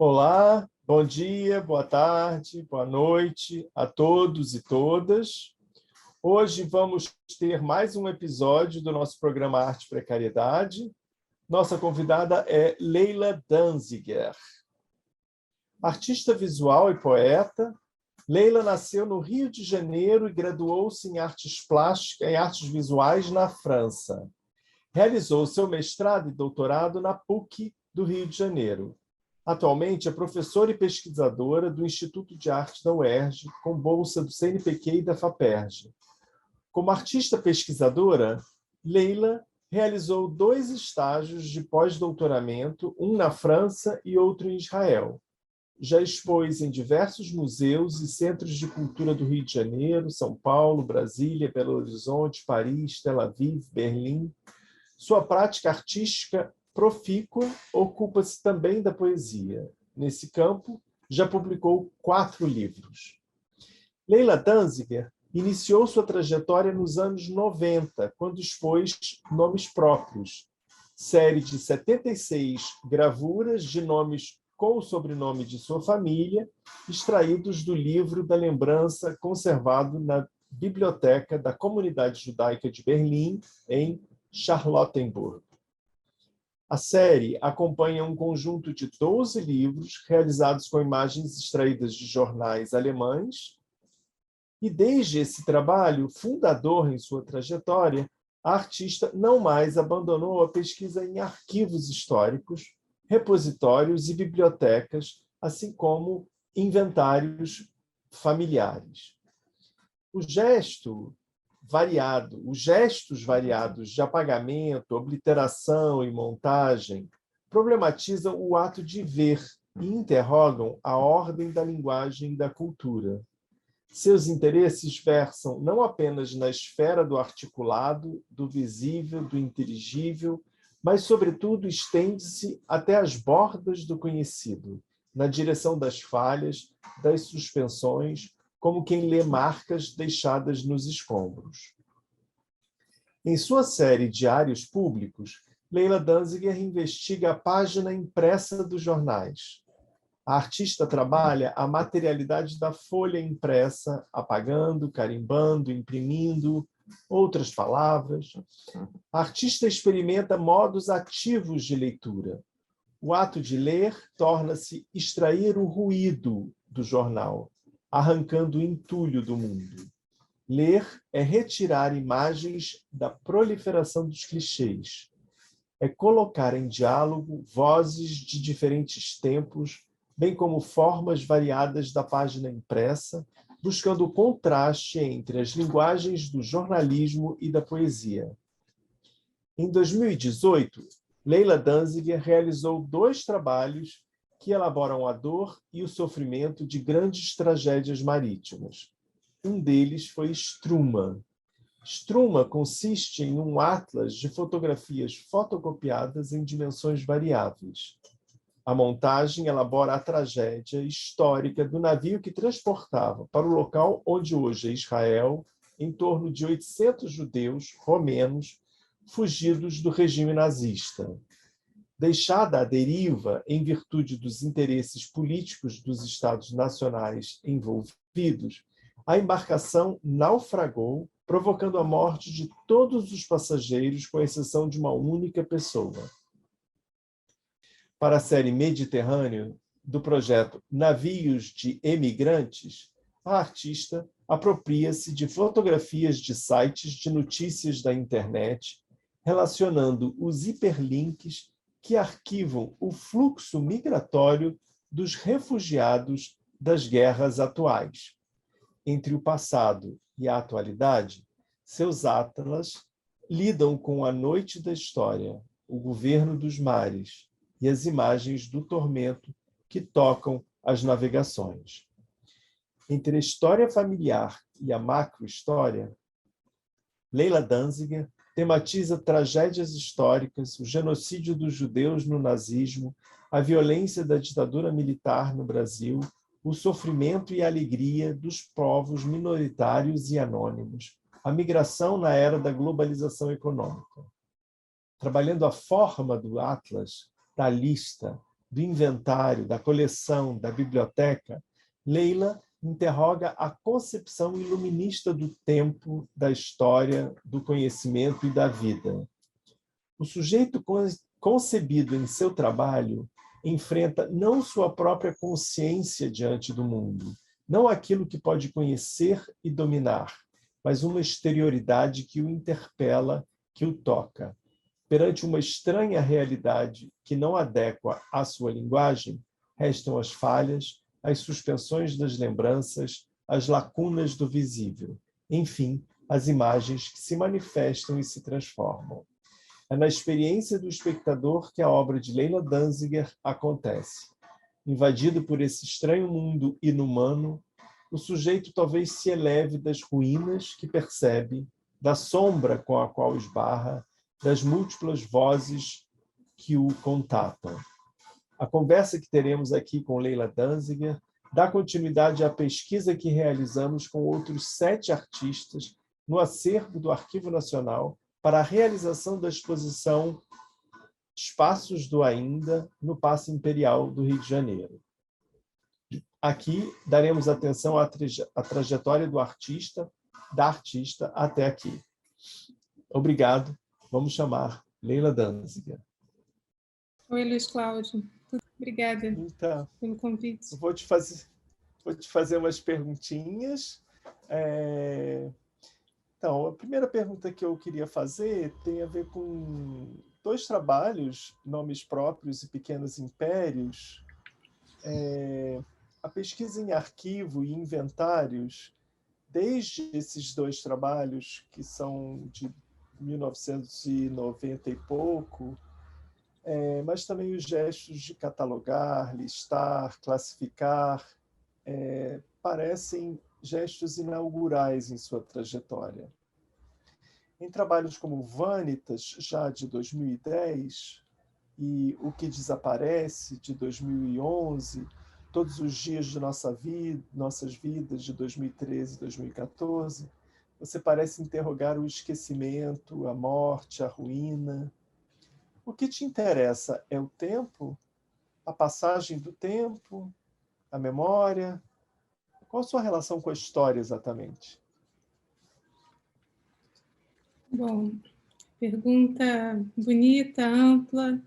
Olá, bom dia, boa tarde, boa noite a todos e todas. Hoje vamos ter mais um episódio do nosso programa Arte e Precariedade. Nossa convidada é Leila Danziger. Artista visual e poeta, Leila nasceu no Rio de Janeiro e graduou-se em artes plásticas e artes visuais na França. Realizou seu mestrado e doutorado na PUC do Rio de Janeiro. Atualmente é professora e pesquisadora do Instituto de Arte da UERJ, com bolsa do CNPq e da FAPERJ. Como artista pesquisadora, Leila realizou 2 estágios de pós-doutoramento, um na França e outro em Israel. Já expôs em diversos museus e centros de cultura do Rio de Janeiro, São Paulo, Brasília, Belo Horizonte, Paris, Tel Aviv, Berlim. Sua prática artística profícua ocupa-se também da poesia. Nesse campo, já publicou 4 livros. Leila Danziger iniciou sua trajetória nos anos 90, quando expôs Nomes Próprios, série de 76 gravuras de nomes com o sobrenome de sua família, extraídos do livro da lembrança conservado na Biblioteca da Comunidade Judaica de Berlim, em Charlottenburg. A série acompanha um conjunto de 12 livros realizados com imagens extraídas de jornais alemães, e desde esse trabalho, fundador em sua trajetória, a artista não mais abandonou a pesquisa em arquivos históricos, repositórios e bibliotecas, assim como inventários familiares. Os gestos variados de apagamento, obliteração e montagem problematizam o ato de ver e interrogam a ordem da linguagem e da cultura. Seus interesses versam não apenas na esfera do articulado, do visível, do inteligível, mas, sobretudo, estende-se até as bordas do conhecido, na direção das falhas, das suspensões, como quem lê marcas deixadas nos escombros. Em sua série Diários Públicos, Leila Danziger investiga a página impressa dos jornais. A artista trabalha a materialidade da folha impressa, apagando, carimbando, imprimindo, outras palavras. A artista experimenta modos ativos de leitura. O ato de ler torna-se extrair o ruído do jornal, arrancando o entulho do mundo. Ler é retirar imagens da proliferação dos clichês. É colocar em diálogo vozes de diferentes tempos, bem como formas variadas da página impressa, buscando o contraste entre as linguagens do jornalismo e da poesia. Em 2018, Leila Danziger realizou 2 trabalhos que elaboram a dor e o sofrimento de grandes tragédias marítimas. Um deles foi Struma. Struma consiste em um atlas de fotografias fotocopiadas em dimensões variáveis. A montagem elabora a tragédia histórica do navio que transportava para o local onde hoje é Israel em torno de 800 judeus romenos fugidos do regime nazista. Deixada à deriva em virtude dos interesses políticos dos Estados nacionais envolvidos, a embarcação naufragou, provocando a morte de todos os passageiros, com exceção de uma única pessoa. Para a série Mediterrâneo, do projeto Navios de Emigrantes, a artista apropria-se de fotografias de sites de notícias da internet, relacionando os hiperlinks que arquivam o fluxo migratório dos refugiados das guerras atuais. Entre o passado e a atualidade, seus atlas lidam com a noite da história, o governo dos mares e as imagens do tormento que tocam as navegações. Entre a história familiar e a macrohistória, Leila Danziger tematiza tragédias históricas, o genocídio dos judeus no nazismo, a violência da ditadura militar no Brasil, o sofrimento e a alegria dos povos minoritários e anônimos, a migração na era da globalização econômica. Trabalhando a forma do atlas, da lista, do inventário, da coleção, da biblioteca, Leila interroga a concepção iluminista do tempo, da história, do conhecimento e da vida. O sujeito concebido em seu trabalho enfrenta não sua própria consciência diante do mundo, não aquilo que pode conhecer e dominar, mas uma exterioridade que o interpela, que o toca. Perante uma estranha realidade que não adequa à sua linguagem, restam as falhas, as suspensões das lembranças, as lacunas do visível. Enfim, as imagens que se manifestam e se transformam. É na experiência do espectador que a obra de Leila Danziger acontece. Invadido por esse estranho mundo inumano, o sujeito talvez se eleve das ruínas que percebe, da sombra com a qual esbarra, das múltiplas vozes que o contatam. A conversa que teremos aqui com Leila Danziger dá continuidade à pesquisa que realizamos com outros 7 artistas no acervo do Arquivo Nacional para a realização da exposição Espaços do Ainda, no Paço Imperial do Rio de Janeiro. Aqui daremos atenção à trajetória do artista, da artista até aqui. Obrigado. Vamos chamar Leila Danziger. Oi, Luiz Cláudio. Obrigada então, pelo convite. Vou te fazer umas perguntinhas. Então, a primeira pergunta que eu queria fazer tem a ver com 2 trabalhos, Nomes Próprios e Pequenos Impérios. A pesquisa em arquivo e inventários, desde esses 2 trabalhos, que são de 1990 e pouco, mas também os gestos de catalogar, listar, classificar, parecem gestos inaugurais em sua trajetória. Em trabalhos como Vanitas, já de 2010, e O que Desaparece, de 2011, Todos os Dias de Nossas Vidas, de 2013 e 2014, você parece interrogar o esquecimento, a morte, a ruína. O que te interessa é o tempo, a passagem do tempo, a memória? Qual a sua relação com a história, exatamente? Bom, pergunta bonita, ampla.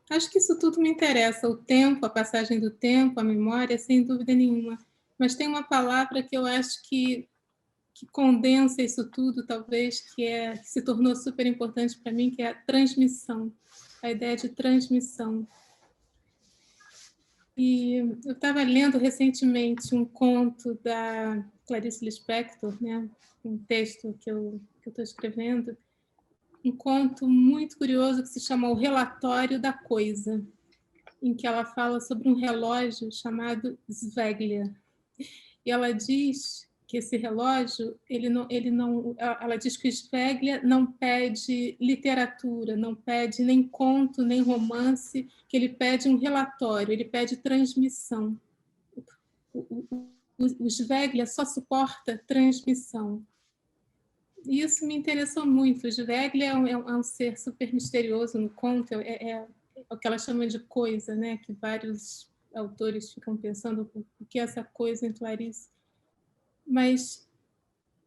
Acho que isso tudo me interessa, o tempo, a passagem do tempo, a memória, sem dúvida nenhuma. Mas tem uma palavra que eu acho que condensa isso tudo, talvez, que se tornou super importante para mim, que é a transmissão, a ideia de transmissão. E eu estava lendo recentemente um conto da Clarice Lispector, né? Um texto que eu estou escrevendo, um conto muito curioso que se chama O Relatório da Coisa, em que ela fala sobre um relógio chamado Sveglia. E ela diz que esse relógio, ela diz que o Sveglia não pede literatura, não pede nem conto, nem romance, que ele pede um relatório, ele pede transmissão. O Sveglia só suporta transmissão. E isso me interessou muito. O Sveglia é um ser super misterioso no conto, é o que ela chama de coisa, né? Que vários autores ficam pensando o que é essa coisa em Clarice. Mas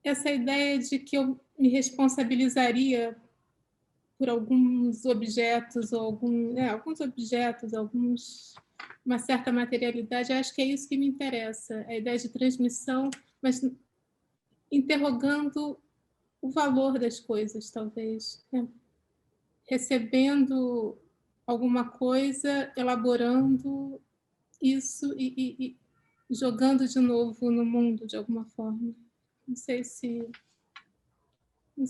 essa ideia de que eu me responsabilizaria por alguns objetos, ou alguns objetos, uma certa materialidade, acho que é isso que me interessa, a ideia de transmissão, mas interrogando o valor das coisas, talvez, né? Recebendo alguma coisa, elaborando isso e jogando de novo no mundo de alguma forma. Não sei se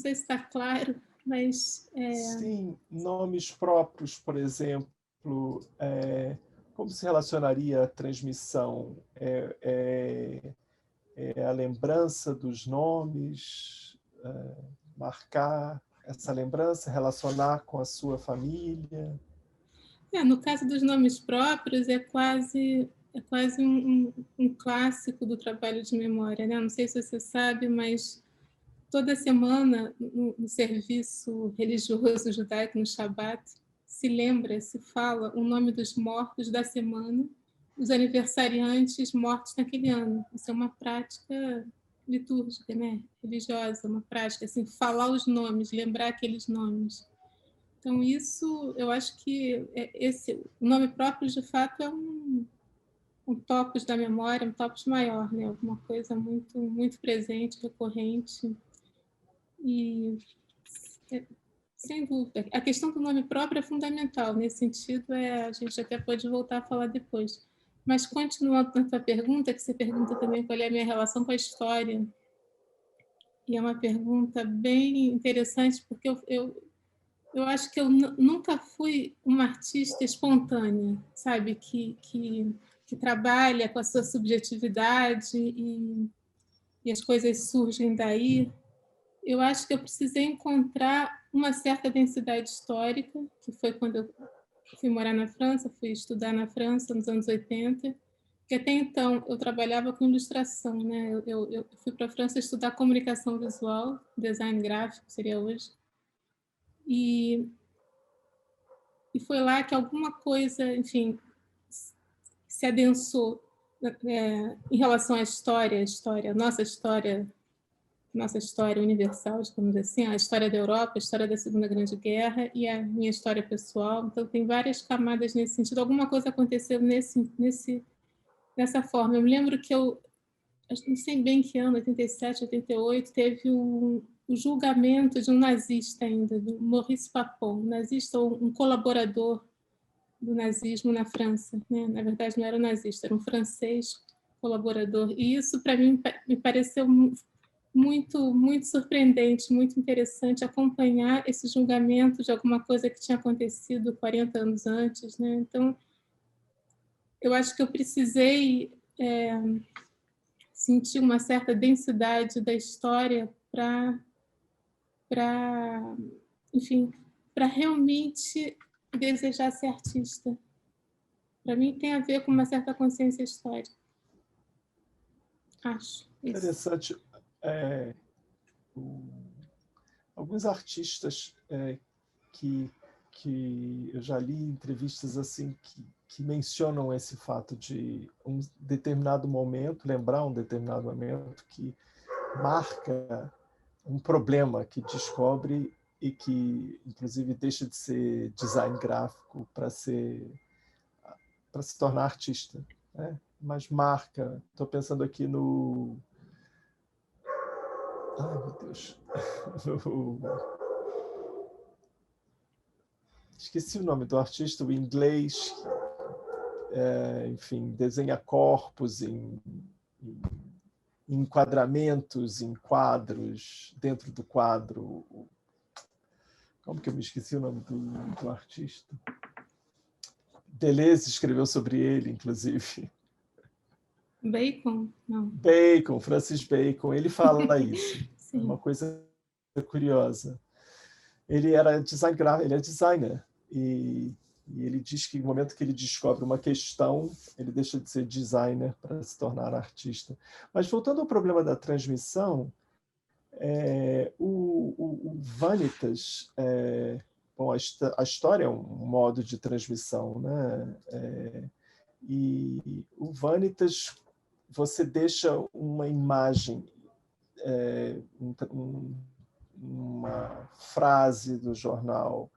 está claro, mas... Sim, nomes próprios, por exemplo, como se relacionaria a transmissão? É a lembrança dos nomes, marcar essa lembrança, relacionar com a sua família? No caso dos nomes próprios, é quase um clássico do trabalho de memória, né? Não sei se você sabe, mas toda semana, no serviço religioso judaico, no Shabat, se lembra, se fala o nome dos mortos da semana, os aniversariantes mortos naquele ano. Isso é uma prática litúrgica, né? Religiosa, uma prática, assim, falar os nomes, lembrar aqueles nomes. Então, isso, eu acho que o nome próprio, de fato, é um topos da memória, um topos maior, né? Alguma coisa muito, muito presente, recorrente. E, sem dúvida, a questão do nome próprio é fundamental. Nesse sentido, a gente até pode voltar a falar depois. Mas, continuando na tua pergunta, que você pergunta também qual é a minha relação com a história, e é uma pergunta bem interessante, porque eu acho que eu nunca fui uma artista espontânea, sabe? Que trabalha com a sua subjetividade e as coisas surgem daí. Eu acho que eu precisei encontrar uma certa densidade histórica, que foi quando eu fui morar na França, fui estudar na França nos anos 80, que até então eu trabalhava com ilustração, né? Eu fui para a França estudar comunicação visual, design gráfico seria hoje, e foi lá que alguma coisa, enfim, se adensou em relação à história, nossa história universal, digamos assim, a história da Europa, a história da Segunda Grande Guerra e a minha história pessoal. Então, tem várias camadas nesse sentido. Alguma coisa aconteceu nessa forma. Eu me lembro que não sei bem que ano, 87, 88, teve o julgamento de um nazista ainda, do Maurice Papon, um nazista, um colaborador do nazismo na França, né? Na verdade, não era um nazista, era um francês colaborador. E isso, para mim, me pareceu muito, muito surpreendente, muito interessante acompanhar esse julgamento de alguma coisa que tinha acontecido 40 anos antes, né? Então, eu acho que eu precisei sentir uma certa densidade da história enfim, para realmente desejar ser artista. Para mim, tem a ver com uma certa consciência histórica. Acho. Interessante. Alguns artistas que eu já li entrevistas assim que mencionam esse fato de um determinado momento, lembrar um determinado momento que marca um problema que descobre e que, inclusive, deixa de ser design gráfico para se tornar artista, né? Mas marca. Estou pensando aqui no... Ai, meu Deus. Esqueci o nome do artista, o inglês, enfim, desenha corpos em enquadramentos, em quadros, dentro do quadro. Como que eu me esqueci o nome do artista? Deleuze escreveu sobre ele, inclusive. Bacon? Não. Bacon, Francis Bacon, ele fala isso. É uma coisa curiosa. Ele era ele é designer, e ele diz que no momento que ele descobre uma questão, ele deixa de ser designer para se tornar artista. Mas voltando ao problema da transmissão, o Vanitas, bom, a história é um modo de transmissão, né? E o Vanitas, você deixa uma imagem, uma frase do jornal,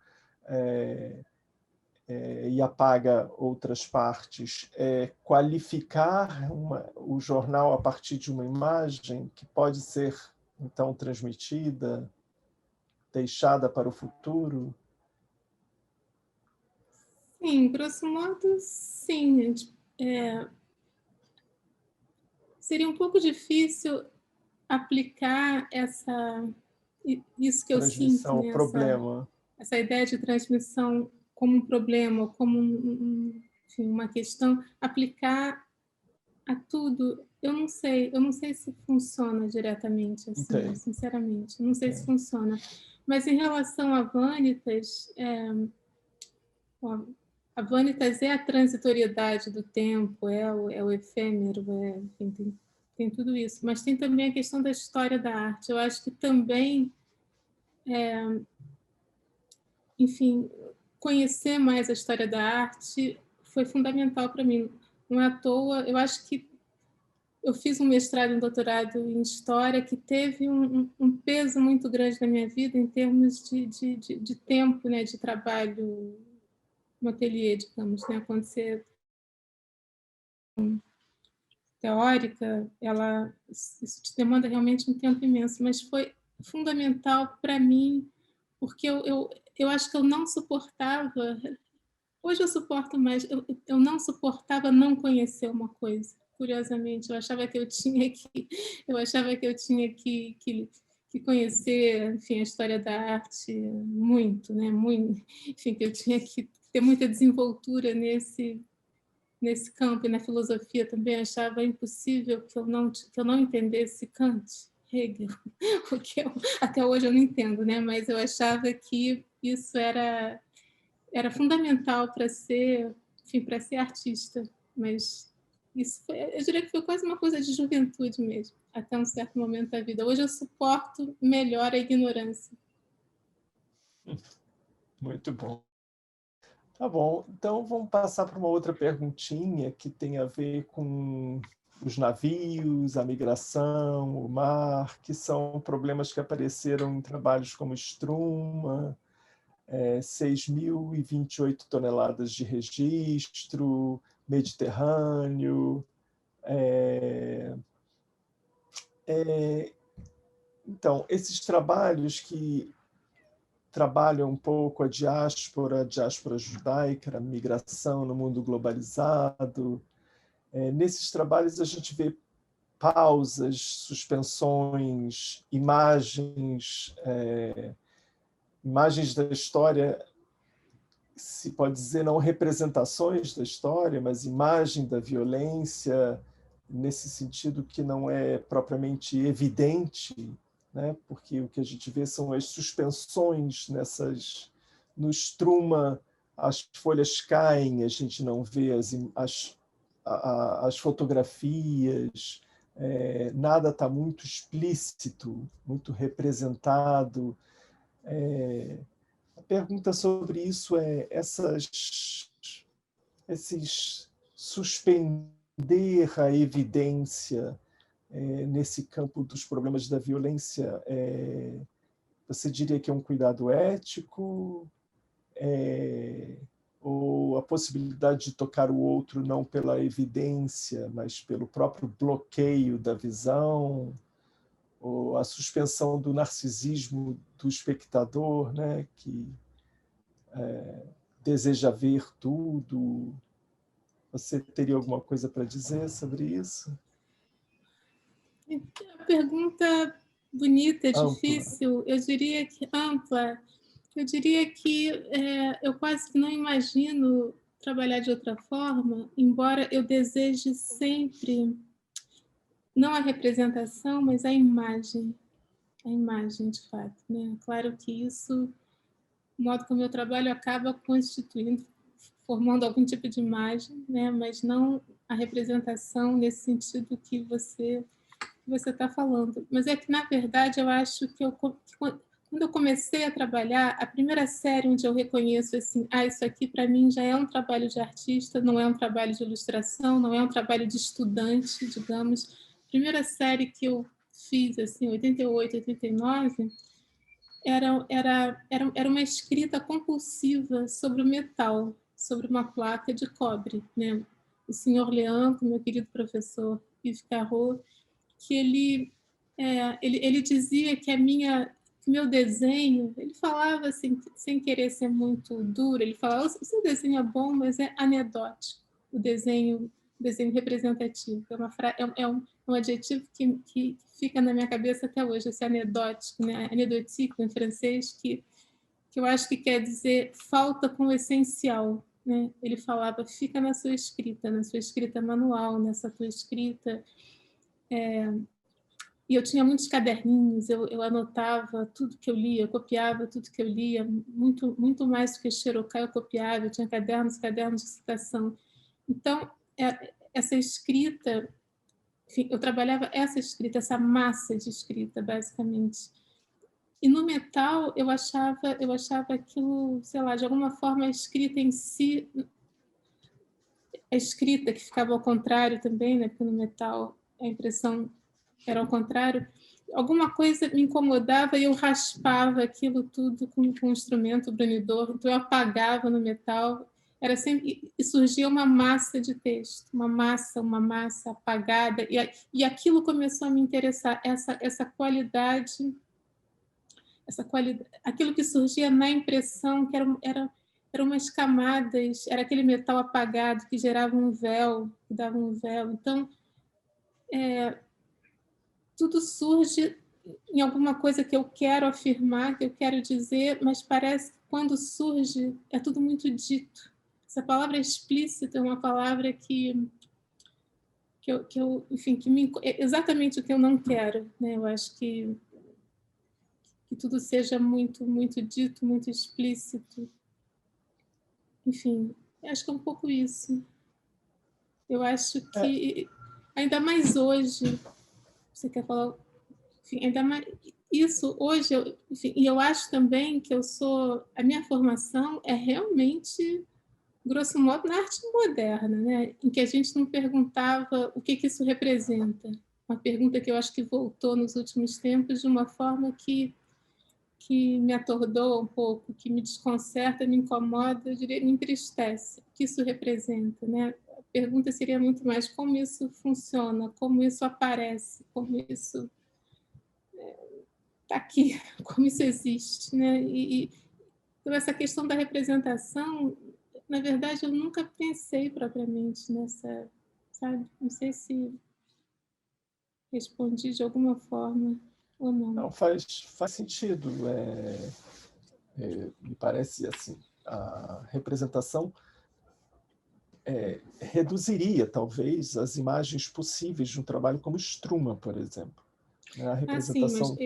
e apaga outras partes, qualificar o jornal a partir de uma imagem que pode ser, então, transmitida, deixada para o futuro? Sim, grosso modo, sim. Seria um pouco difícil aplicar isso que eu sinto, Transmissão, né? problema. Essa ideia de transmissão como um problema, como enfim, uma questão, aplicar a tudo. Eu não sei se funciona diretamente assim, sinceramente, não sei se funciona. Mas em relação a Vanitas, a Vanitas é a transitoriedade do tempo, é o efêmero, enfim, tem tudo isso. Mas tem também a questão da história da arte. Eu acho que também, enfim, conhecer mais a história da arte foi fundamental para mim. Não é à toa, eu acho que eu fiz um mestrado e um doutorado em História que teve um peso muito grande na minha vida em termos de tempo, né, de trabalho no ateliê, digamos. Né? Quando você teórica, isso te demanda realmente um tempo imenso, mas foi fundamental para mim, porque eu acho que eu não suportava, hoje eu suporto mais, eu não suportava não conhecer uma coisa, curiosamente, eu achava que eu tinha que conhecer, enfim, a história da arte muito, né? Muito, enfim, que eu tinha que ter muita desenvoltura nesse campo, e na filosofia também achava impossível que eu não entendesse Kant, Hegel, porque até hoje eu não entendo, né? Mas eu achava que isso era fundamental para ser, enfim, para ser artista. Mas isso foi, eu diria que foi quase uma coisa de juventude mesmo, até um certo momento da vida. Hoje eu suporto melhor a ignorância. Muito bom. Tá bom, então vamos passar para uma outra perguntinha que tem a ver com os navios, a migração, o mar, que são problemas que apareceram em trabalhos como Struma, 6.028 toneladas de registro, Mediterrâneo. Então, esses trabalhos que trabalham um pouco a diáspora judaica, a migração no mundo globalizado. Nesses trabalhos a gente vê pausas, suspensões, imagens da história, se pode dizer não representações da história, mas imagem da violência, nesse sentido que não é propriamente evidente, né? Porque o que a gente vê são as suspensões no Struma, as folhas caem, a gente não vê as fotografias, nada está muito explícito, muito representado. A pergunta sobre isso é esses suspender a evidência nesse campo dos problemas da violência, você diria que é um cuidado ético, ou a possibilidade de tocar o outro não pela evidência, mas pelo próprio bloqueio da visão, ou a suspensão do narcisismo do espectador, né, que deseja ver tudo. Você teria alguma coisa para dizer sobre isso? A pergunta bonita, Ampla. difícil, eu diria que ampla. Eu diria que eu quase que não imagino trabalhar de outra forma, embora eu deseje sempre, não a representação, mas a imagem de fato. Né? Claro que isso, o modo como eu trabalho acaba constituindo, formando algum tipo de imagem, né? Mas não a representação nesse sentido que você está falando. Mas é que, na verdade, eu acho que quando eu comecei a trabalhar, a primeira série onde eu reconheço assim, isso aqui para mim já é um trabalho de artista, não é um trabalho de ilustração, não é um trabalho de estudante, digamos. A primeira série que eu fiz, assim, 88, 89, era uma escrita compulsiva sobre o metal, sobre uma placa de cobre. Né? O senhor Leandro, meu querido professor Yves Carreau, que ele dizia que meu desenho, ele falava assim, sem querer ser muito duro, ele falava: o seu desenho é bom, mas é anedótico, o desenho representativo. É um adjetivo que fica na minha cabeça até hoje, esse anedótico, né? Anedótico em francês, que eu acho que quer dizer falta com o essencial. Né? Ele falava: fica na sua escrita manual, nessa tua escrita. E eu tinha muitos caderninhos, eu anotava tudo que eu lia, eu copiava tudo que eu lia, muito, muito mais do que xerocar, eu copiava, eu tinha cadernos de citação. Então, essa escrita, enfim, eu trabalhava essa escrita, essa massa de escrita, basicamente. E no metal eu achava aquilo, sei lá, de alguma forma a escrita em si, a escrita que ficava ao contrário também, né? Porque no metal a impressão era ao contrário. Alguma coisa me incomodava e eu raspava aquilo tudo com um instrumento brunidor, então eu apagava no metal, era sempre, e surgia uma massa de texto, uma massa apagada, e aquilo começou a me interessar, essa qualidade, aquilo que surgia na impressão, que eram umas camadas, era aquele metal apagado que gerava um véu, que dava um véu. Então, tudo surge em alguma coisa que eu quero afirmar, que eu quero dizer, mas parece que quando surge é tudo muito dito. Essa palavra explícita é uma palavra enfim, é exatamente o que eu não quero, né? Eu acho que tudo seja muito, muito dito, muito explícito. Enfim, acho que é um pouco isso. Eu acho que, ainda mais hoje, você quer falar? Enfim, ainda mais isso hoje, enfim, e eu acho também que a minha formação é realmente, grosso modo, na arte moderna, né? Em que a gente não perguntava o que isso representa. Uma pergunta que eu acho que voltou nos últimos tempos de uma forma que me atordoa um pouco, que me desconcerta, me incomoda, eu diria, me entristece. O que isso representa, né? A pergunta seria muito mais como isso funciona, como isso aparece, como isso está aqui, como isso existe, né? Então essa questão da representação, na verdade, eu nunca pensei propriamente nessa, sabe? Não sei se respondi de alguma forma ou não. Não, faz sentido. Me parece assim, a representação reduziria, talvez, as imagens possíveis de um trabalho como Struma, por exemplo. A representação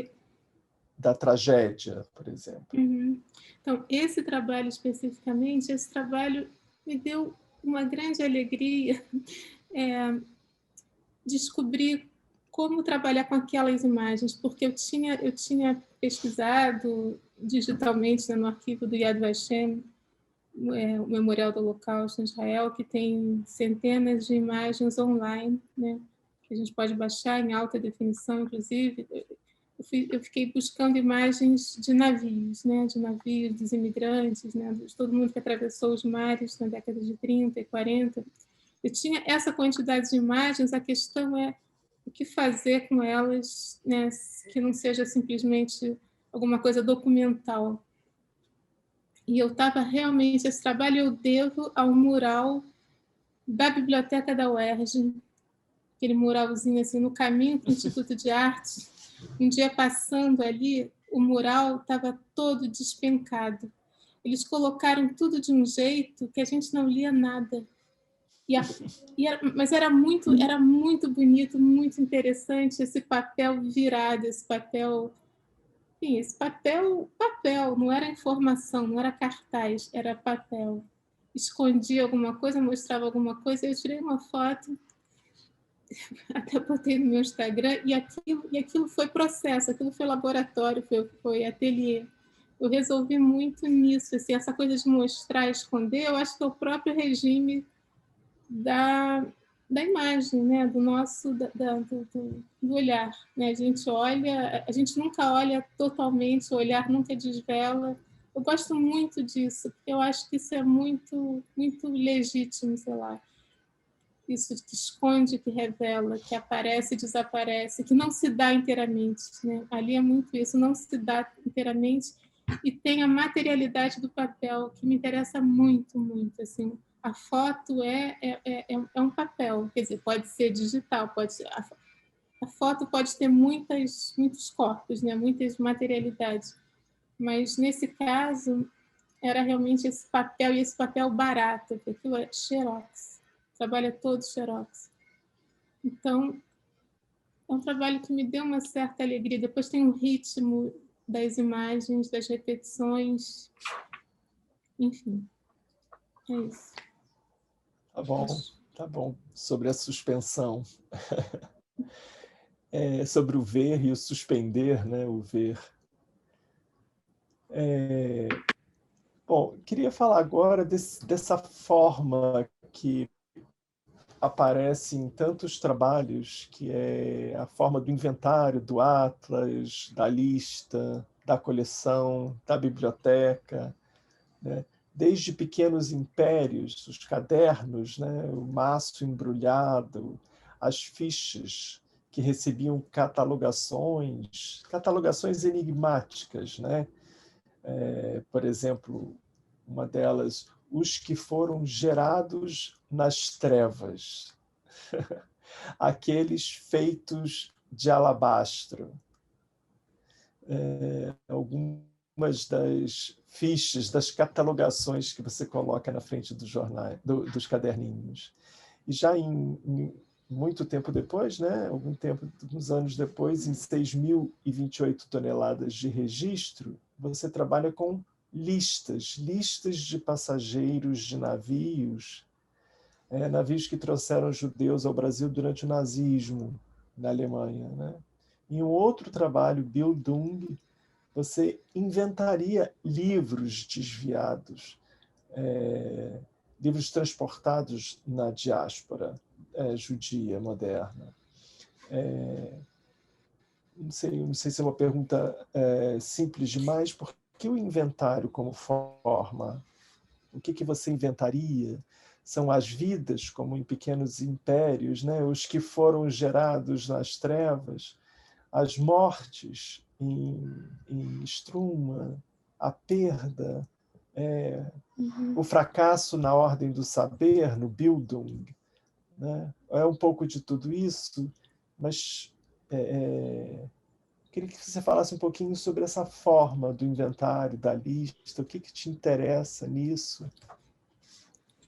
da tragédia, por exemplo. Uhum. Então, esse trabalho especificamente, esse trabalho me deu uma grande alegria descobrir como trabalhar com aquelas imagens, porque eu tinha pesquisado digitalmente, né, no arquivo do Yad Vashem, o Memorial do Holocausto em Israel, que tem centenas de imagens online, né, que a gente pode baixar em alta definição, inclusive. Eu fiquei buscando imagens de navios, né, de navios dos imigrantes, né, de todo mundo que atravessou os mares na década de 30 e 40. Eu tinha essa quantidade de imagens, a questão é o que fazer com elas, né, que não seja simplesmente alguma coisa documental. E eu estava realmente, esse trabalho eu devo ao mural da biblioteca da UERJ, aquele muralzinho assim, no caminho para o Instituto de Arte. Um dia passando ali, o mural estava todo despencado. Eles colocaram tudo de um jeito que a gente não lia nada. Mas era muito bonito, muito interessante esse papel virado, esse papel, enfim, esse papel, não era informação, não era cartaz, era papel. Escondia alguma coisa, mostrava alguma coisa, eu tirei uma foto, até botei no meu Instagram, e aquilo foi processo, aquilo foi laboratório, foi ateliê. Eu resolvi muito nisso, assim, essa coisa de mostrar, esconder, eu acho que é o próprio regime da imagem, né? Do nosso do olhar, né? A gente nunca olha totalmente, o olhar nunca desvela. Eu gosto muito disso, porque eu acho que isso é muito legítimo, sei lá. Isso que esconde, que revela, que aparece e desaparece, que não se dá inteiramente, né? Ali é muito isso, não se dá inteiramente, e tem a materialidade do papel, que me interessa muito, assim. A foto é um papel, quer dizer, pode ser digital, pode ser, a foto pode ter muitos corpos, né? Muitas materialidades, mas nesse caso era realmente esse papel, e esse papel barato, porque aquilo é xerox, trabalha todo xerox. Então, é um trabalho que me deu uma certa alegria. Depois tem um ritmo das imagens, das repetições, enfim, é isso. Tá bom. Sobre a suspensão. Sobre o ver e o suspender, né? O ver. Bom, queria falar agora dessa forma que aparece em tantos trabalhos, que é a forma do inventário, do atlas, da lista, da coleção, da biblioteca, né? Desde pequenos impérios, os cadernos, né? O maço embrulhado, as fichas que recebiam catalogações enigmáticas, né? Por exemplo, uma delas, os que foram gerados nas trevas, aqueles feitos de alabastro. Algumas das fichas, das catalogações que você coloca na frente dos jornais, dos caderninhos. E já em muito tempo depois, né, alguns anos depois, em 6.028 toneladas de registro, você trabalha com listas de passageiros de navios, navios que trouxeram judeus ao Brasil durante o nazismo na Alemanha, né? Em um outro trabalho, Bildung, você inventaria livros desviados, livros transportados na diáspora judia moderna. Não sei se é uma pergunta simples demais, por que o inventário como forma? O que você inventaria? São as vidas, como em pequenos impérios, né? Os que foram gerados nas trevas, as mortes em Struma, a perda, o fracasso na ordem do saber, no Bildung, né? É um pouco de tudo isso, mas queria que você falasse um pouquinho sobre essa forma do inventário, da lista, o que te interessa nisso?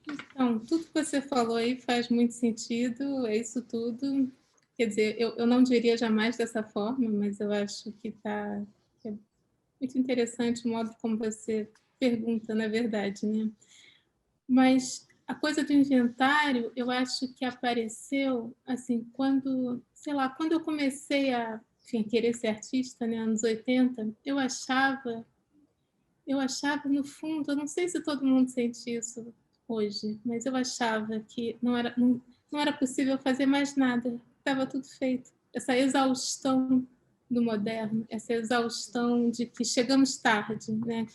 Então, tudo que você falou aí faz muito sentido, é isso tudo. Quer dizer, eu não diria jamais dessa forma, mas eu acho que é muito interessante o modo como você pergunta, na verdade, né? Mas a coisa do inventário, eu acho que apareceu, assim, quando, sei lá, quando eu comecei a, enfim, querer ser artista, né, anos 80, eu achava, no fundo, eu não sei se todo mundo sente isso hoje, mas eu achava que não era possível fazer mais nada, estava tudo feito. Essa exaustão do moderno, essa exaustão de que chegamos tarde, né?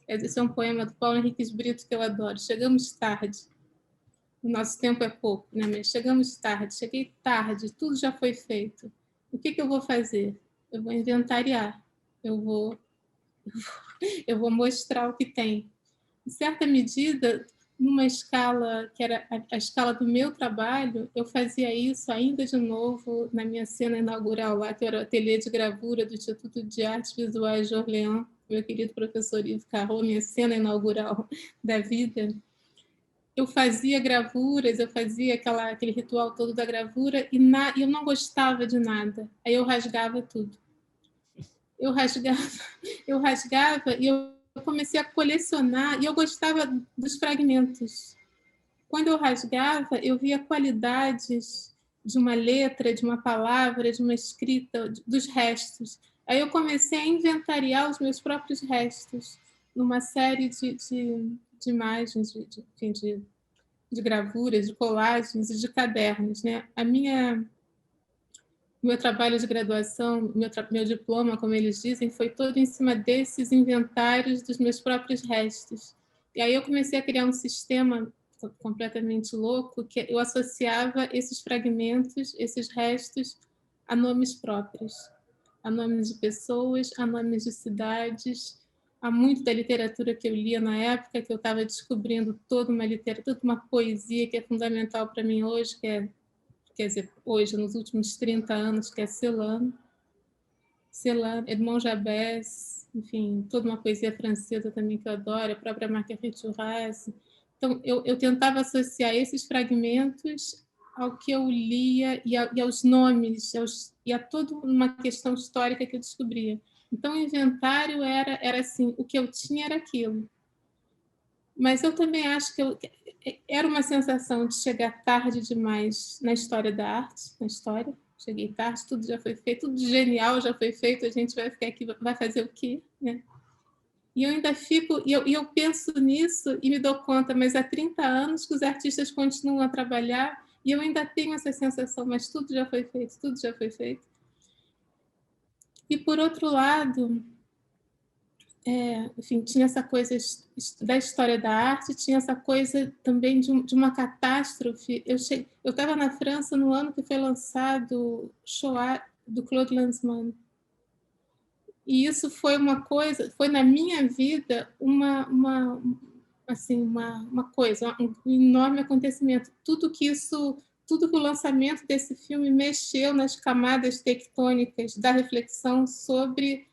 Esse é um poema do Paulo Henrique Brito que eu adoro. Chegamos tarde. O nosso tempo é pouco, né? Mas chegamos tarde. Cheguei tarde. Tudo já foi feito. O que eu vou fazer? Eu vou inventariar. Eu vou mostrar o que tem. Em certa medida, numa escala que era a escala do meu trabalho, eu fazia isso ainda de novo na minha cena inaugural lá, que era o ateliê de gravura do Instituto de Artes Visuais de Orleans, meu querido professor Yves Carreau, minha cena inaugural da vida. Eu fazia gravuras, eu fazia aquele ritual todo da gravura e eu não gostava de nada. Aí eu rasgava tudo. Eu rasgava e eu comecei a colecionar e eu gostava dos fragmentos. Quando eu rasgava, eu via qualidades de uma letra, de uma palavra, de uma escrita, dos restos. Aí eu comecei a inventariar os meus próprios restos numa série de imagens, de gravuras, de colagens e de cadernos, né? Meu trabalho de graduação, meu diploma, como eles dizem, foi todo em cima desses inventários dos meus próprios restos. E aí eu comecei a criar um sistema completamente louco, que eu associava esses fragmentos, esses restos, a nomes próprios, a nomes de pessoas, a nomes de cidades. Há muito da literatura que eu lia na época, que eu estava descobrindo toda uma literatura, toda uma poesia que é fundamental para mim hoje, quer dizer, hoje, nos últimos 30 anos, que é Celan, Edmond Jabès, enfim, toda uma poesia francesa também que eu adoro, a própria Marguerite Duras. Então, eu tentava associar esses fragmentos ao que eu lia e aos nomes, e a toda uma questão histórica que eu descobria. Então, o inventário era assim, o que eu tinha era aquilo. Mas eu também acho que era uma sensação de chegar tarde demais na história da arte, na história. Cheguei tarde, tudo já foi feito, tudo de genial já foi feito, a gente vai ficar aqui, vai fazer o quê? Né? E eu ainda fico, eu penso nisso e me dou conta, mas há 30 anos que os artistas continuam a trabalhar e eu ainda tenho essa sensação, mas tudo já foi feito, tudo já foi feito. E, por outro lado, enfim, tinha essa coisa da história da arte, tinha essa coisa também de uma catástrofe. Eu estava na França no ano que foi lançado Shoah, do Claude Lanzmann. E isso foi uma coisa, foi na minha vida assim, uma coisa, um enorme acontecimento. Tudo que o lançamento desse filme mexeu nas camadas tectônicas da reflexão sobre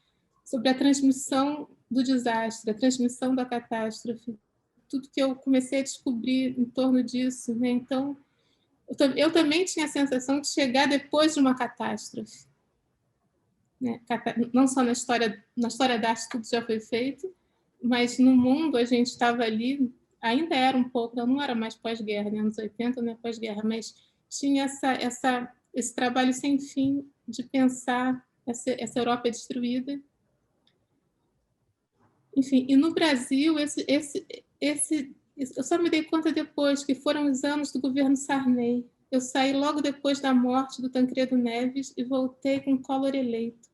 a transmissão do desastre, a transmissão da catástrofe. Tudo que eu comecei a descobrir em torno disso, né? Então, eu também tinha a sensação de chegar depois de uma catástrofe. Né? Não só na história da arte tudo já foi feito, mas no mundo a gente estava ali, ainda era um pouco, não era mais pós-guerra, né? Anos 80 não é pós-guerra, mas tinha esse trabalho sem fim de pensar essa Europa destruída. Enfim, e no Brasil, eu só me dei conta depois, que foram os anos do governo Sarney. Eu saí logo depois da morte do Tancredo Neves e voltei com Collor eleito.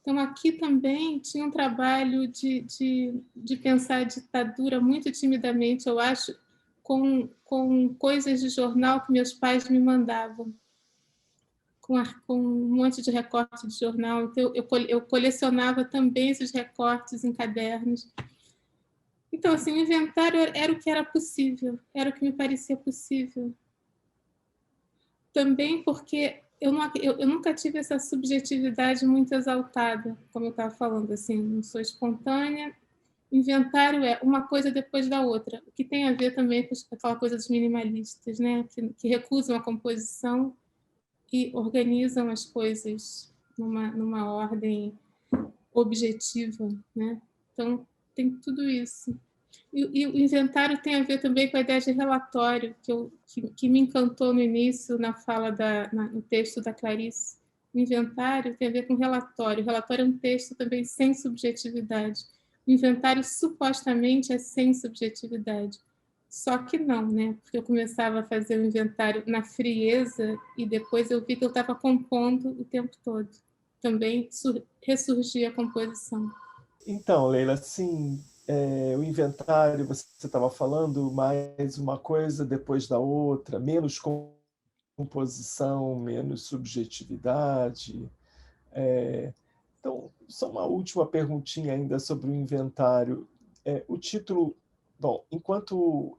Então, aqui também tinha um trabalho de pensar a ditadura muito timidamente, eu acho, com coisas de jornal que meus pais me mandavam, com um monte de recortes de jornal. Então, eu colecionava também esses recortes em cadernos. Então, assim, o inventário era o que era possível, era o que me parecia possível. Também porque eu nunca tive essa subjetividade muito exaltada, como eu estava falando, assim, não sou espontânea. Inventário é uma coisa depois da outra, o que tem a ver também com aquela coisa dos minimalistas, né? que recusam a composição e organizam as coisas numa ordem objetiva, né? Então, tem tudo isso. E o inventário tem a ver também com a ideia de relatório, que me encantou no início, na fala, no texto da Clarice. O inventário tem a ver com relatório. O relatório é um texto também sem subjetividade. O inventário supostamente é sem subjetividade. Só que não, né? Porque eu começava a fazer o inventário na frieza e depois eu vi que eu estava compondo o tempo todo. Também ressurgia a composição. Então, Leila, assim, o inventário, você estava falando, mais uma coisa depois da outra, menos composição, menos subjetividade. Então, só uma última perguntinha ainda sobre o inventário. O título, bom, enquanto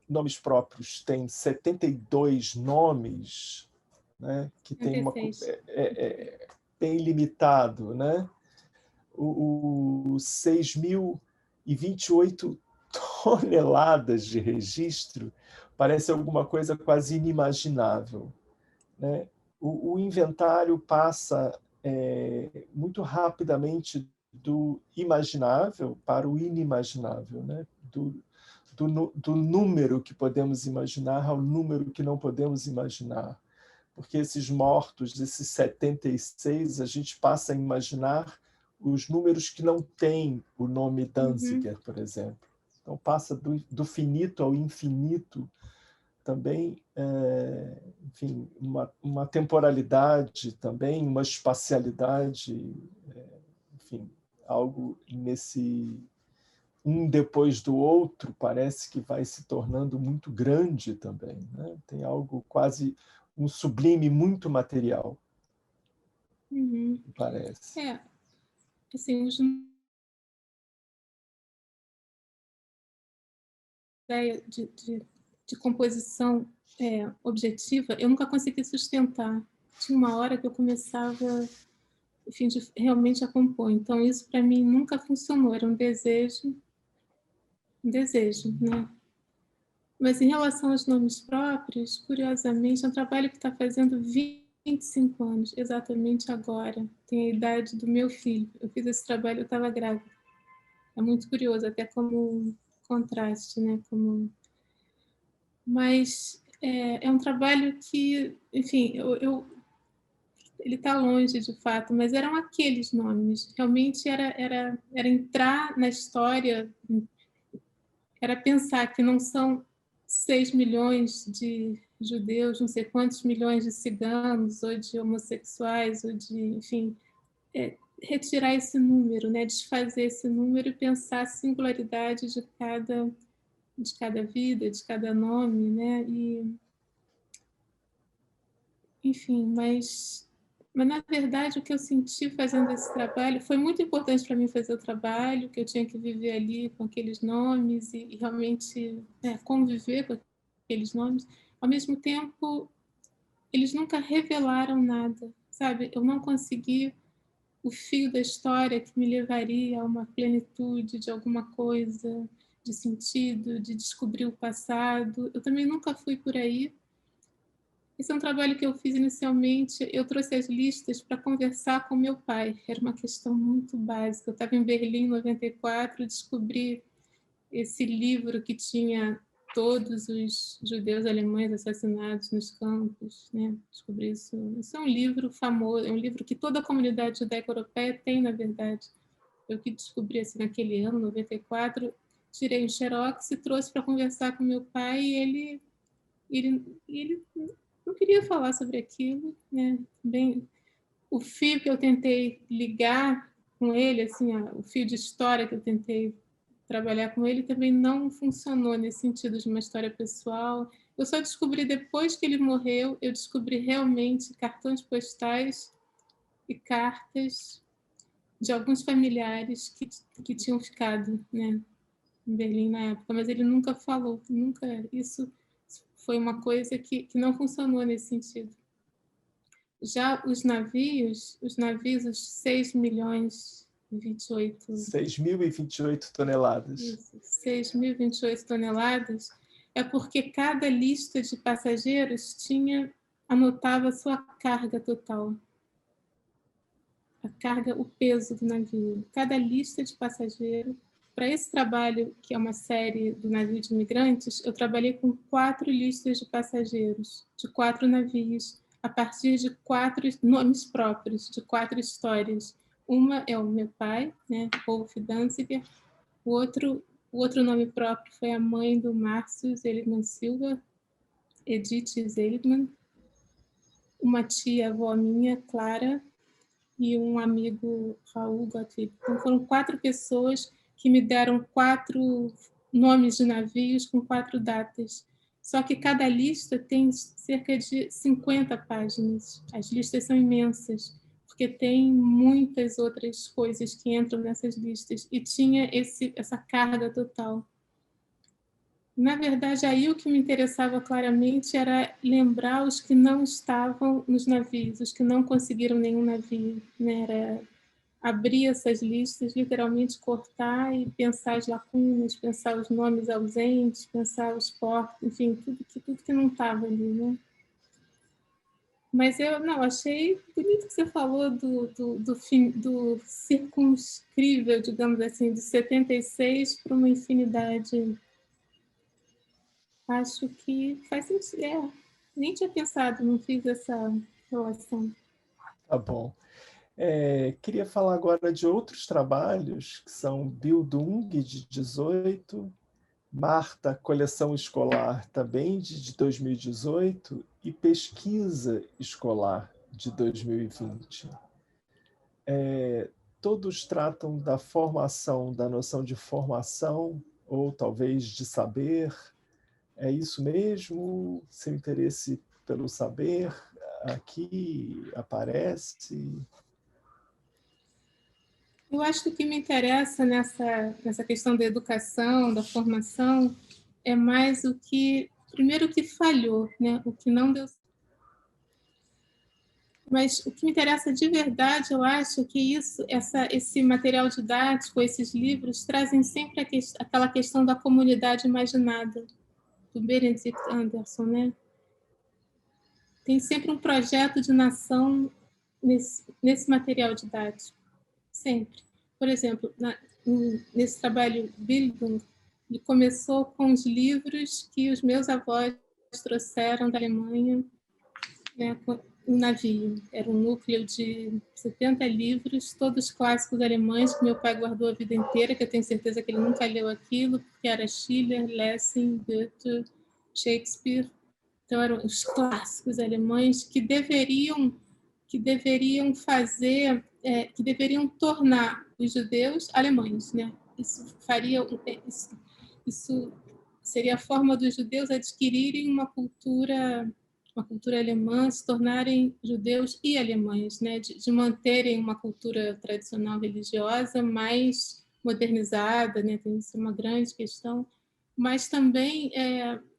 nomes próprios tem 72 nomes, né, que tem bem limitado, né? Os 6.028 toneladas de registro parece alguma coisa quase inimaginável, né? O inventário passa muito rapidamente do imaginável para o inimaginável, né? Do número que podemos imaginar ao número que não podemos imaginar. Porque esses mortos, esses 76, a gente passa a imaginar os números que não têm o nome Danziger, por exemplo. Então, passa do finito ao infinito também, enfim, uma temporalidade também, uma espacialidade, enfim, algo nesse um depois do outro parece que vai se tornando muito grande também, né? Tem algo quase um sublime muito material, parece. Assim, ideia de composição objetiva, eu nunca consegui sustentar. Tinha uma hora que eu começava, enfim, realmente a compor. Então, isso para mim nunca funcionou. Era um desejo, né? Mas em relação aos nomes próprios, curiosamente, é um trabalho que está fazendo 25 anos, exatamente agora. Tem a idade do meu filho. Eu fiz esse trabalho, eu estava grávida. É muito curioso, até como contraste, né? Mas é um trabalho que, enfim, ele está longe, de fato, mas eram aqueles nomes. Realmente era entrar na história, era pensar que não são 6 milhões de judeus, não sei quantos milhões de ciganos, ou de homossexuais, ou de, enfim, retirar esse número, né? Desfazer esse número e pensar a singularidade de cada vida, de cada nome, né? E, enfim, mas na verdade o que eu senti fazendo esse trabalho foi muito importante para mim fazer o trabalho, que eu tinha que viver ali com aqueles nomes e realmente conviver com aqueles nomes. Ao mesmo tempo, eles nunca revelaram nada, sabe? Eu não consegui o fio da história que me levaria a uma plenitude de alguma coisa, de sentido, de descobrir o passado. Eu também nunca fui por aí. Esse é um trabalho que eu fiz inicialmente. Eu trouxe as listas para conversar com meu pai. Era uma questão muito básica. Eu estava em Berlim, em 94, descobri esse livro que tinha todos os judeus alemães assassinados nos campos, né? Descobri isso. Isso é um livro famoso, é um livro que toda a comunidade judaica europeia tem, na verdade. Eu que descobri assim naquele ano, 94, tirei um xerox e trouxe para conversar com meu pai e ele não queria falar sobre aquilo, né? Bem, o fio que eu tentei ligar com ele, assim, o fio de história que eu tentei trabalhar com ele também não funcionou nesse sentido de uma história pessoal. Eu só descobri depois que ele morreu, eu descobri realmente cartões postais e cartas de alguns familiares que tinham ficado, né, em Berlim na época, mas ele nunca falou, nunca. Isso foi uma coisa que não funcionou nesse sentido. Já os navios, os 6 milhões e 28... 6.028 toneladas. Isso, 6.028 toneladas, é porque cada lista de passageiros anotava a sua carga total. A carga, o peso do navio. Cada lista de passageiro. Para esse trabalho, que é uma série do navio de imigrantes, eu trabalhei com 4 listas de passageiros, de 4 navios, a partir de 4 nomes próprios, de 4 histórias. Uma é o meu pai, né, Wolf Danziger. O outro nome próprio foi a mãe do Márcio Seligman Silva, Edith Seligman. Uma tia-avó minha, Clara, e um amigo, Raul Gottlieb. Então, foram 4 pessoas que me deram 4 nomes de navios com 4 datas. Só que cada lista tem cerca de 50 páginas. As listas são imensas, porque tem muitas outras coisas que entram nessas listas. E tinha essa carga total. Na verdade, aí o que me interessava claramente era lembrar os que não estavam nos navios, os que não conseguiram nenhum navio, né? Era abrir essas listas, literalmente cortar e pensar as lacunas, pensar os nomes ausentes, pensar os portos, enfim, tudo que não estava ali, né? Mas eu não achei bonito que você falou do circunscrível, digamos assim, de 76 para uma infinidade. Acho que faz sentido. Nem tinha pensado, não fiz essa relação. Tá bom. Queria falar agora de outros trabalhos, que são Bildung, de 18, Marta, Coleção Escolar, também de 2018, e Pesquisa Escolar, de 2020. Todos tratam da formação, da noção de formação, ou talvez de saber. É isso mesmo? Seu interesse pelo saber aqui aparece? Eu acho que o que me interessa nessa questão da educação, da formação, é mais primeiro o que falhou, né? O que não deu certo. Mas o que me interessa de verdade, eu acho que esse material didático, esses livros, trazem sempre aquela questão da comunidade imaginada, do Benedict Anderson, né? Tem sempre um projeto de nação nesse material didático, sempre. Por exemplo, nesse trabalho Bildung, ele começou com os livros que os meus avós trouxeram da Alemanha, né? um navio. Era um núcleo de 70 livros, todos clássicos alemães, que meu pai guardou a vida inteira, que eu tenho certeza que ele nunca leu aquilo, porque era Schiller, Lessing, Goethe, Shakespeare. Então, eram os clássicos alemães que deveriam fazer, que deveriam tornar os judeus alemães, né? Isso seria a forma dos judeus adquirirem uma cultura alemã, se tornarem judeus e alemães, né? De manterem uma cultura tradicional religiosa mais modernizada, né? Isso é uma grande questão, mas também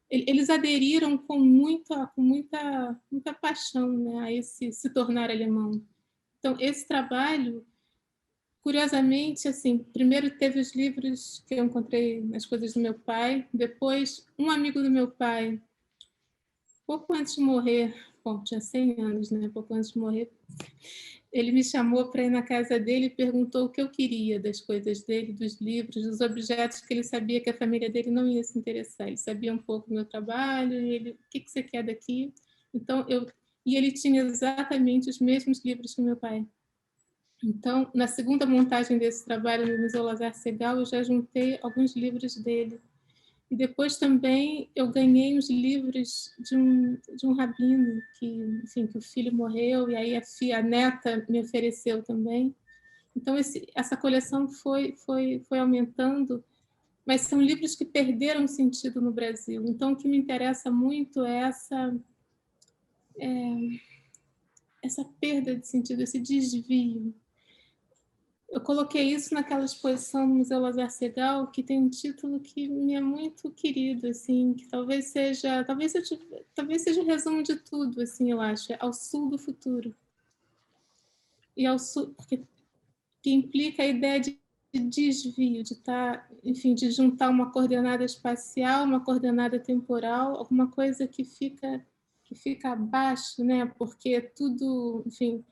eles aderiram com muita paixão, né, a esse se tornar alemão. Então, esse trabalho, curiosamente, assim, primeiro teve os livros que eu encontrei nas coisas do meu pai, depois um amigo do meu pai, pouco antes de morrer, bom, tinha 100 anos, né, pouco antes de morrer, ele me chamou para ir na casa dele e perguntou o que eu queria das coisas dele, dos livros, dos objetos que ele sabia que a família dele não ia se interessar. Ele sabia um pouco do meu trabalho, e ele, o que você quer daqui? Então, e ele tinha exatamente os mesmos livros que meu pai. Então, na segunda montagem desse trabalho no Museu Lazar Segal, eu já juntei alguns livros dele. E depois também eu ganhei os livros de um rabino que, enfim, que o filho morreu, e aí a neta me ofereceu também. Então, essa coleção foi aumentando, mas são livros que perderam sentido no Brasil. Então, o que me interessa muito é essa perda de sentido, esse desvio. Eu coloquei isso naquela exposição no Museu Lazar Segal, que tem um título que me é muito querido, assim, que talvez seja o resumo de tudo, assim, eu acho, Ao Sul do Futuro. E ao sul, que implica a ideia de desvio, de enfim, de juntar uma coordenada espacial, uma coordenada temporal, alguma coisa que fica abaixo, né? Porque tudo, enfim,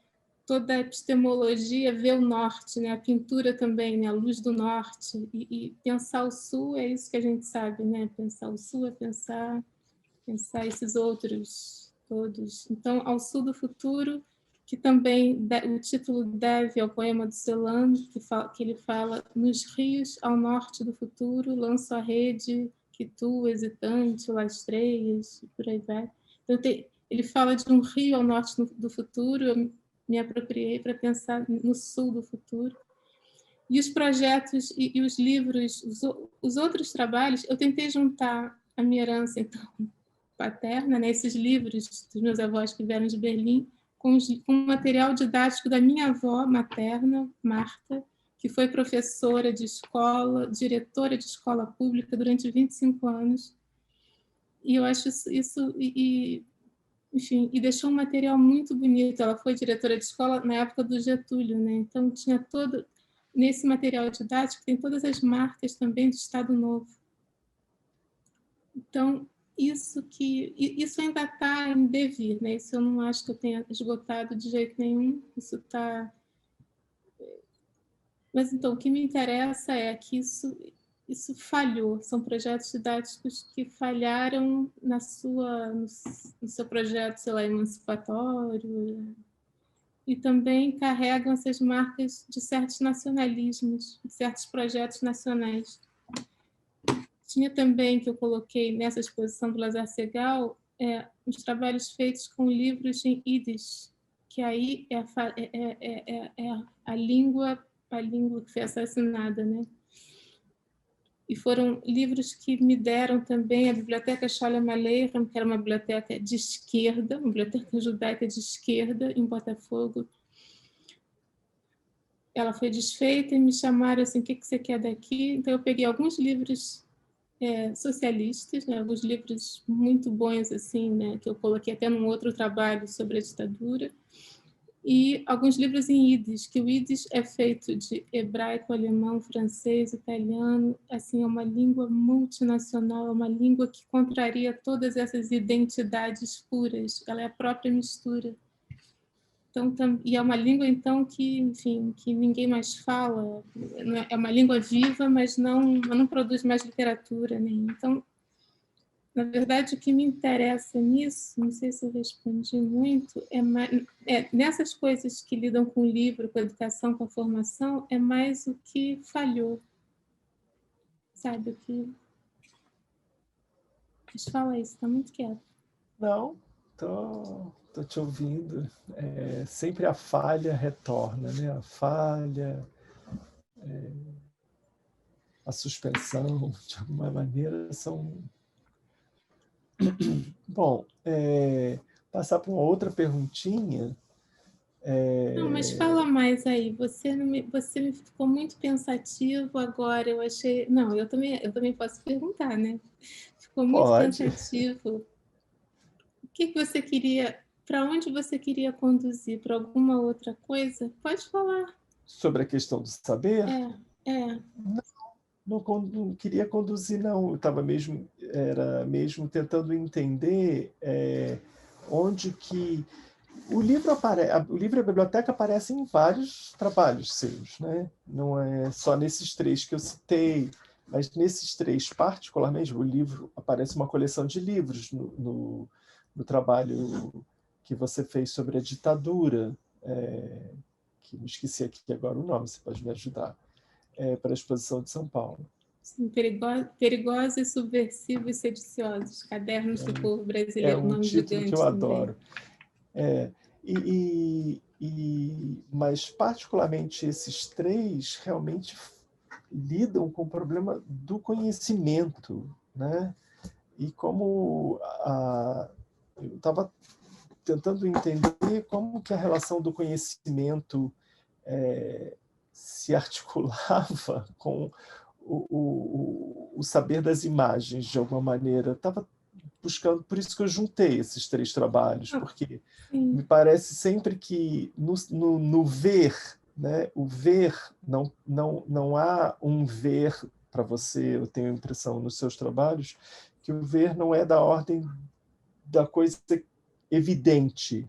toda a epistemologia vê o norte, né? A pintura também, né? A luz do norte, e pensar o sul é isso que a gente sabe, né? Pensar o sul é pensar esses outros todos. Então, Ao Sul do Futuro, que também o título deve ao poema do Celan, que ele fala: nos rios ao norte do futuro, lanço a rede que tu, hesitante, lastreias, e por aí vai. Então, ele fala de um rio ao norte do futuro, eu me apropriei para pensar no sul do futuro. E os projetos e os livros, os outros trabalhos, eu tentei juntar a minha herança, então, paterna, né, esses livros dos meus avós que vieram de Berlim, com o material didático da minha avó materna, Marta, que foi professora de escola, diretora de escola pública durante 25 anos. E eu acho isso enfim, e deixou um material muito bonito. Ela foi diretora de escola na época do Getúlio, né? Então tinha nesse material didático tem todas as marcas também do Estado Novo. Então, isso ainda está em devir, né? Isso eu não acho que eu tenha esgotado de jeito nenhum. Isso está. Mas então, o que me interessa é que isso falhou. São projetos didáticos que falharam no seu projeto, sei lá, emancipatório, e também carregam essas marcas de certos nacionalismos, de certos projetos nacionais. Tinha também, que eu coloquei nessa exposição do Lazar Segal, os trabalhos feitos com livros em Yiddish, que aí é a língua que foi assassinada, né? E foram livros que me deram também a Biblioteca Sholem Aleichem, que era uma biblioteca de esquerda, uma biblioteca judaica de esquerda, em Botafogo. Ela foi desfeita e me chamaram assim: o que você quer daqui? Então, eu peguei alguns livros socialistas, né, alguns livros muito bons, assim, né, que eu coloquei até num outro trabalho sobre a ditadura, e alguns livros em Yiddish, que o Yiddish é feito de hebraico, alemão, francês, italiano, assim, é uma língua multinacional, é uma língua que contraria todas essas identidades puras, ela é a própria mistura. Então, e é uma língua, então, que, enfim, que ninguém mais fala, é uma língua viva, mas não produz mais literatura, né? Então, Na verdade, o que me interessa nisso, não sei se eu respondi muito, nessas coisas que lidam com o livro, com a educação, com a formação, é mais o que falhou, sabe? O que... Mas fala isso, está muito quieto. Não, tô te ouvindo. Sempre a falha retorna, né? A falha, a suspensão, de alguma maneira, são... Bom, passar para uma outra perguntinha. Não, mas fala mais aí. Você me ficou muito pensativo agora. Eu achei. Não, eu também posso perguntar, né? Ficou muito Pode. pensativo. O que você queria? Para onde você queria conduzir? Para alguma outra coisa? Pode falar. Sobre a questão do saber? É. Não queria conduzir, não. Eu estava era mesmo tentando entender onde que o livro e a biblioteca aparecem em vários trabalhos seus, né? Não é só nesses três que eu citei, mas nesses três particularmente, o livro aparece uma coleção de livros no trabalho que você fez sobre a ditadura, que me esqueci aqui agora o nome, você pode me ajudar, para a exposição de São Paulo. Sim, perigosos, subversivos e sediciosos. Cadernos do Povo É Brasileiro, um nome título que eu gigante também. adoro. Mas, particularmente, esses três realmente lidam com o problema do conhecimento, né? E como eu estava tentando entender como que a relação do conhecimento se articulava com o saber das imagens, de alguma maneira. Estava buscando, por isso que eu juntei esses três trabalhos, porque me parece sempre que no ver, né, o ver, não há um ver para você, eu tenho a impressão nos seus trabalhos, que o ver não é da ordem da coisa evidente.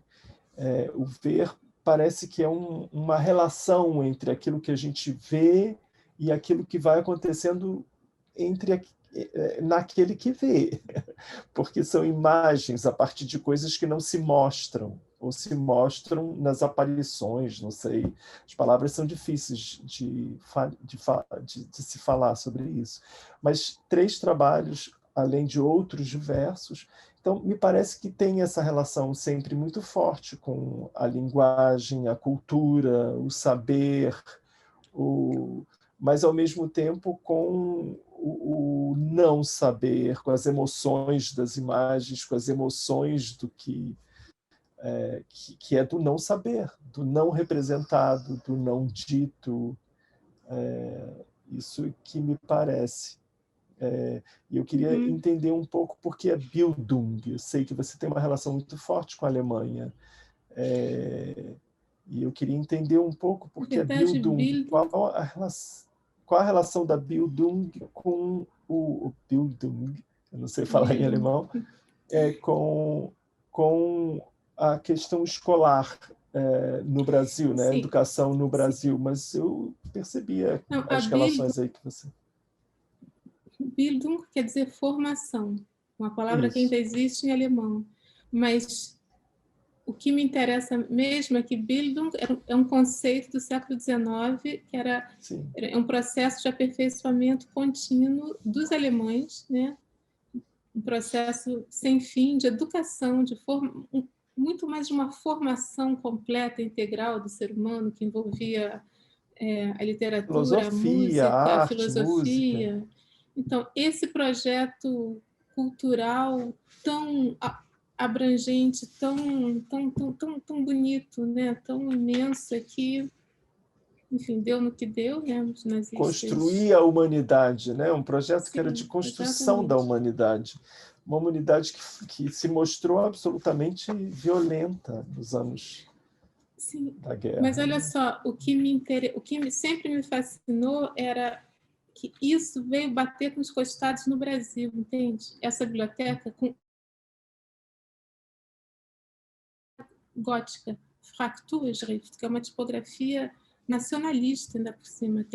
O ver parece que é uma relação entre aquilo que a gente vê e aquilo que vai acontecendo naquele que vê, porque são imagens a partir de coisas que não se mostram, ou se mostram nas aparições, não sei. As palavras são difíceis de se falar sobre isso. Mas três trabalhos, além de outros diversos, então me parece que tem essa relação sempre muito forte com a linguagem, a cultura, o saber, mas ao mesmo tempo com o não saber, com as emoções das imagens, com as emoções do que é do não saber, do não representado, do não dito. Isso que me parece. E eu queria entender um pouco por que é Bildung. Eu sei que você tem uma relação muito forte com a Alemanha. E eu queria entender um pouco por que é Bildung. Qual a relação da Bildung com o Bildung, eu não sei falar em alemão, com a questão escolar no Brasil, né? Educação no Brasil. Mas eu percebia as relações aí que você... Bildung quer dizer formação, uma palavra que ainda existe em alemão, mas o que me interessa mesmo é que Bildung é um conceito do século XIX, que era um processo de aperfeiçoamento contínuo dos alemães, né? Um processo sem fim de educação, muito mais de uma formação completa, integral do ser humano, que envolvia a literatura, a música, a filosofia. Música. Então, esse projeto cultural tão abrangente, tão bonito, né? Tão imenso, que, enfim, deu no que deu, né? Os nazistas... Construir a humanidade, né? Um projeto que era de construção da humanidade. Uma humanidade que se mostrou absolutamente violenta nos anos da guerra. Mas olha só, o que sempre me fascinou era que isso veio bater com os costados no Brasil, entende? Essa biblioteca gótica, Frakturschrift, que é uma tipografia nacionalista ainda por cima.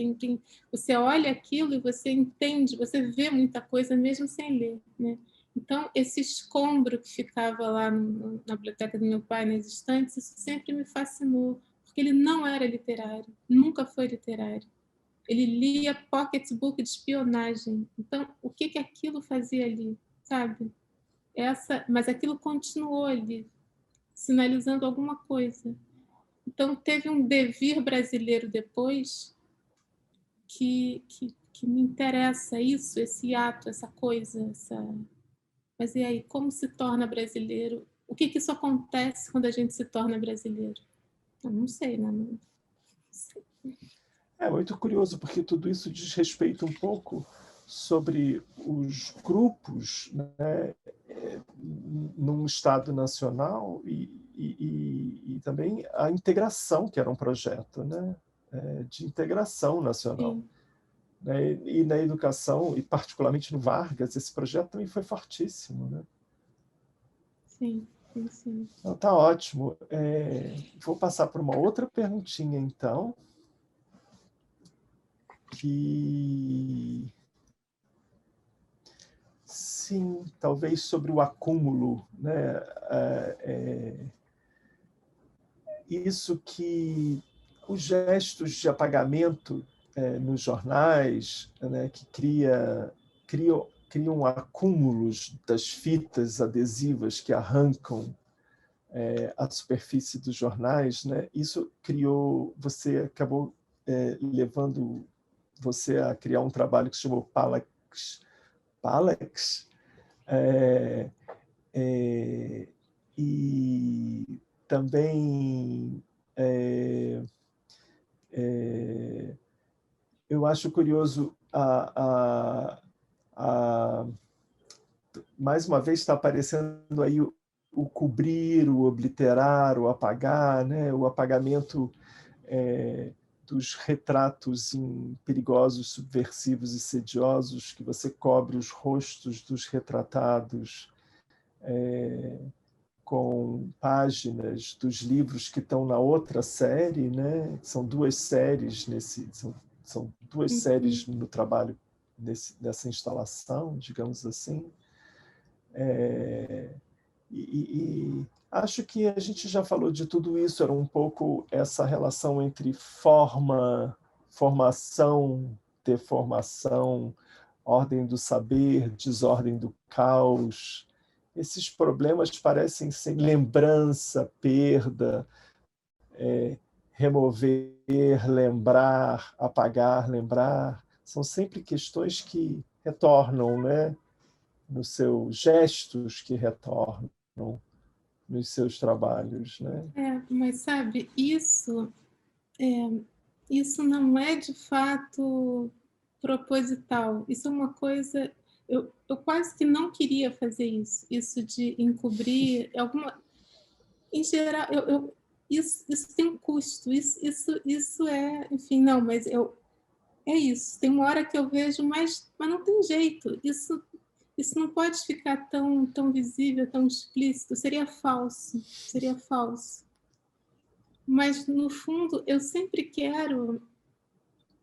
Você olha aquilo e você entende, você vê muita coisa mesmo sem ler, né? Então, esse escombro que ficava lá na biblioteca do meu pai, nas estantes, isso sempre me fascinou, porque ele não era literário, nunca foi literário. Ele lia pocketbook de espionagem. Então, o que que aquilo fazia ali, sabe? Mas aquilo continuou ali, sinalizando alguma coisa. Então, teve um devir brasileiro depois que me interessa isso, esse ato, essa coisa, Mas e aí, como se torna brasileiro? O que que isso acontece quando a gente se torna brasileiro? Eu não sei, né? Não sei. É muito curioso, porque tudo isso diz respeito um pouco sobre os grupos, né, num Estado nacional e também a integração, que era um projeto, né, de integração nacional. Sim, Né, e na educação, e particularmente no Vargas, esse projeto também foi fortíssimo. Né? sim, sim, sim. Então, tá ótimo. Vou passar por uma outra perguntinha, então, que sim, talvez sobre o acúmulo, né? Isso que os gestos de apagamento nos jornais, né, que criam acúmulos das fitas adesivas que arrancam a superfície dos jornais, né? Isso você acabou levando você a criar um trabalho que se chamou Palex, é, é, e também eu acho curioso mais uma vez está aparecendo aí o cobrir, o obliterar, o apagar, né? O apagamento dos retratos perigosos, subversivos e sediosos, que você cobre os rostos dos retratados com páginas dos livros que estão na outra série, né? São duas séries são duas séries no trabalho nessa instalação, digamos assim. E acho que a gente já falou de tudo isso, era um pouco essa relação entre formação, deformação, ordem do saber, desordem do caos. Esses problemas parecem ser lembrança, perda, remover, lembrar, apagar, lembrar. São sempre questões que retornam, né? Nos seus gestos que retornam nos seus trabalhos, né? Mas sabe, isso não é de fato proposital. Isso é uma coisa. Eu quase que não queria fazer isso de encobrir alguma. Em geral, isso tem um custo. Isso é, enfim, não, mas é isso. Tem uma hora que eu vejo, mas não tem jeito. Isso não pode ficar tão visível, tão explícito. Seria falso. Seria falso. Mas, no fundo, eu sempre quero,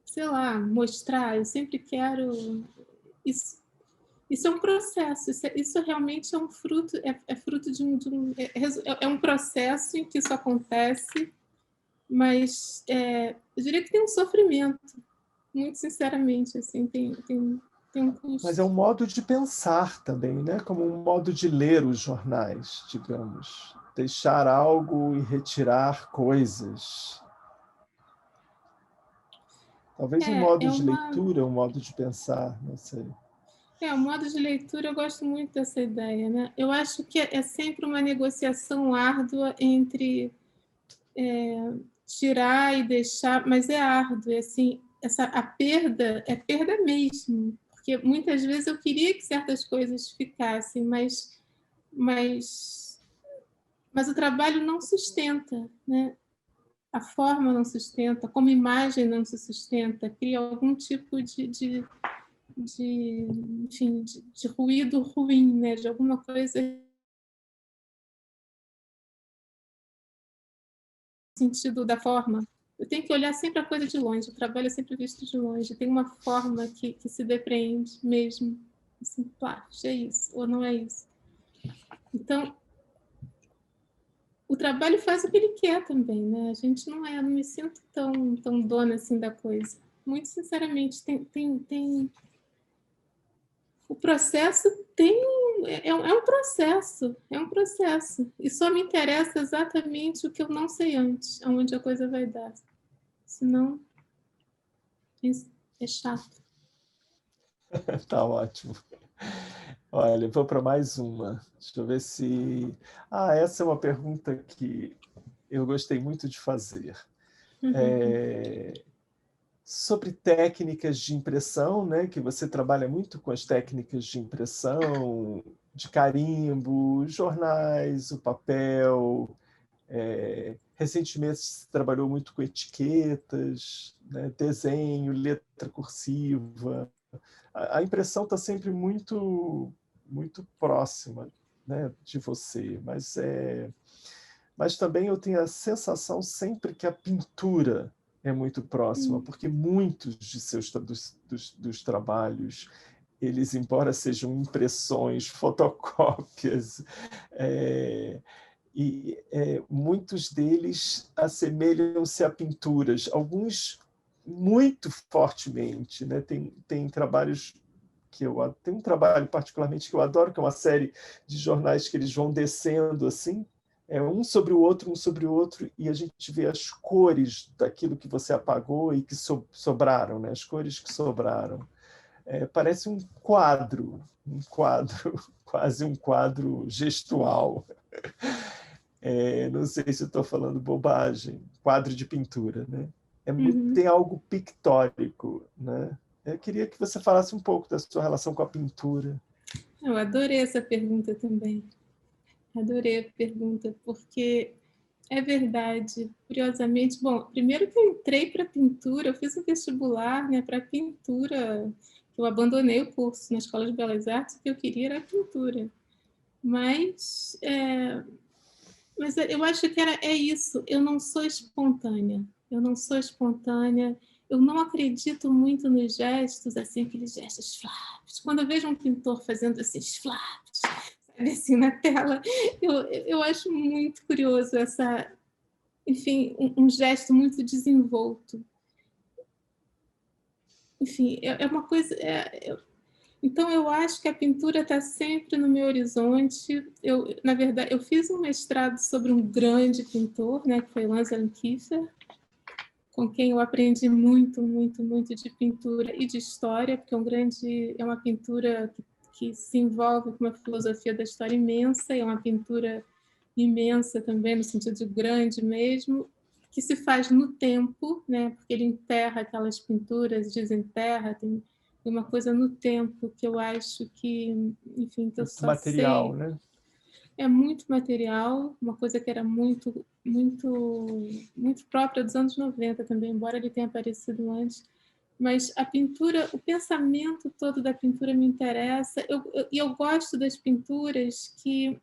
sei lá, mostrar, eu sempre quero. Isso é um processo, isso realmente é um fruto, é fruto é um processo em que isso acontece, mas eu diria que tem um sofrimento, muito sinceramente, assim, tem um Mas é um custo. modo de pensar também, né? Como um modo de ler os jornais, digamos. Deixar algo e retirar coisas. Talvez um modo É de uma leitura, um modo de pensar, não sei. o modo de leitura, eu gosto muito dessa ideia, né? Eu acho que é sempre uma negociação árdua entre tirar e deixar, mas é árduo, assim, a perda é perda mesmo, porque muitas vezes eu queria que certas coisas ficassem, mas, mas o trabalho não sustenta, né? A forma não sustenta, como imagem não se sustenta, cria algum tipo de, enfim, de ruído ruim, né? De alguma coisa no sentido da forma. Eu tenho que olhar sempre a coisa de longe, o trabalho é sempre visto de longe, tem uma forma que se depreende mesmo. Assim, plástico, é isso, ou não é isso. Então, o trabalho faz o que ele quer também, né? A gente não me sinto tão dona assim da coisa. Muito sinceramente, o processo é um processo. E só me interessa exatamente o que eu não sei antes, aonde a coisa vai dar. Senão, é chato. Tá ótimo. Olha, vou para mais uma. Deixa eu ver se... essa é uma pergunta que eu gostei muito de fazer. Sobre técnicas de impressão, né, que você trabalha muito com as técnicas de impressão, de carimbo, jornais, o papel. Recentemente você trabalhou muito com etiquetas, né, desenho, letra cursiva. A impressão está sempre muito próxima, né, de você, mas também eu tenho a sensação sempre que a pintura é muito próxima, porque muitos de dos trabalhos, eles, embora sejam impressões, fotocópias, muitos deles assemelham-se a pinturas, alguns muito fortemente, né? Tem trabalhos tem um trabalho particularmente que eu adoro, que é uma série de jornais que eles vão descendo assim, um sobre o outro, e a gente vê as cores daquilo que você apagou e que sobraram, né? As cores que sobraram. Parece um quadro, quase um quadro gestual. Não sei se estou falando bobagem, quadro de pintura, né? Tem algo pictórico, né? Eu queria que você falasse um pouco da sua relação com a pintura. Eu adorei essa pergunta também. Adorei a pergunta, porque é verdade, curiosamente. Bom, primeiro que eu entrei para pintura, eu fiz um vestibular, né, para pintura. Eu abandonei o curso na Escola de Belas Artes, porque eu queria era pintura. Mas eu acho que é isso. Eu não sou espontânea. Eu não sou espontânea. Eu não acredito muito nos gestos, assim, aqueles gestos flácidos. Quando eu vejo um pintor fazendo esses flácidos, sabe, assim, na tela, eu acho muito curioso essa, enfim, um gesto muito desenvolto. Enfim, é uma coisa... Então, eu acho que a pintura está sempre no meu horizonte. Na verdade, eu fiz um mestrado sobre um grande pintor, né, que foi Lansdale Kiefer, com quem eu aprendi muito, muito, muito de pintura e de história, porque é uma pintura que se envolve com uma filosofia da história imensa, e é uma pintura imensa também, no sentido de grande mesmo, que se faz no tempo, né? Porque ele enterra aquelas pinturas, desenterra, tem uma coisa no tempo que eu acho que, enfim, que eu Muito só material, sei. né? É muito material, uma coisa que era muito, muito, muito própria dos anos 90 também, embora ele tenha aparecido antes. Mas a pintura, o pensamento todo da pintura me interessa. E eu gosto das pinturas que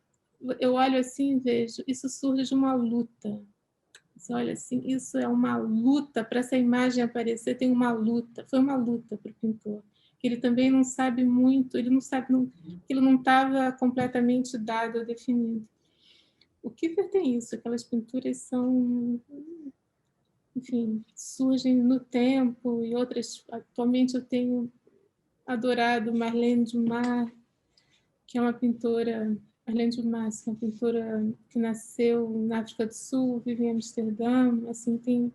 eu olho assim e vejo, isso surge de uma luta. Você olha assim, isso é uma luta, para essa imagem aparecer tem uma luta, foi uma luta para o pintor. Ele também não sabe muito, ele não sabe, aquilo não estava completamente dado ou definido. O Kiefer tem isso, aquelas pinturas são, enfim, surgem no tempo, e outras, atualmente eu tenho adorado Marlene Dumas, que é uma pintora, Marlene Dumas, que é uma pintora que nasceu na África do Sul, vive em Amsterdã, assim, tem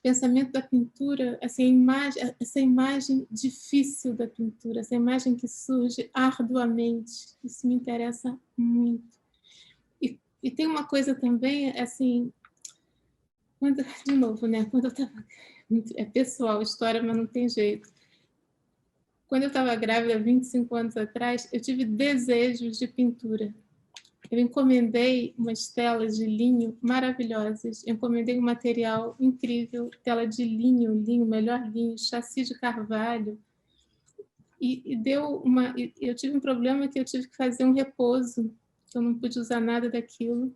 pensamento da pintura, assim, essa imagem difícil da pintura, essa imagem que surge arduamente, isso me interessa muito. E tem uma coisa também, assim, de novo, né? Quando eu estava... É pessoal, história, mas não tem jeito. Quando eu estava grávida, 25 anos atrás, eu tive desejos de pintura. Eu encomendei umas telas de linho maravilhosas. Eu encomendei um material incrível, tela de linho, melhor linho, chassi de carvalho. Eu tive um problema que eu tive que fazer um repouso, que eu não pude usar nada daquilo.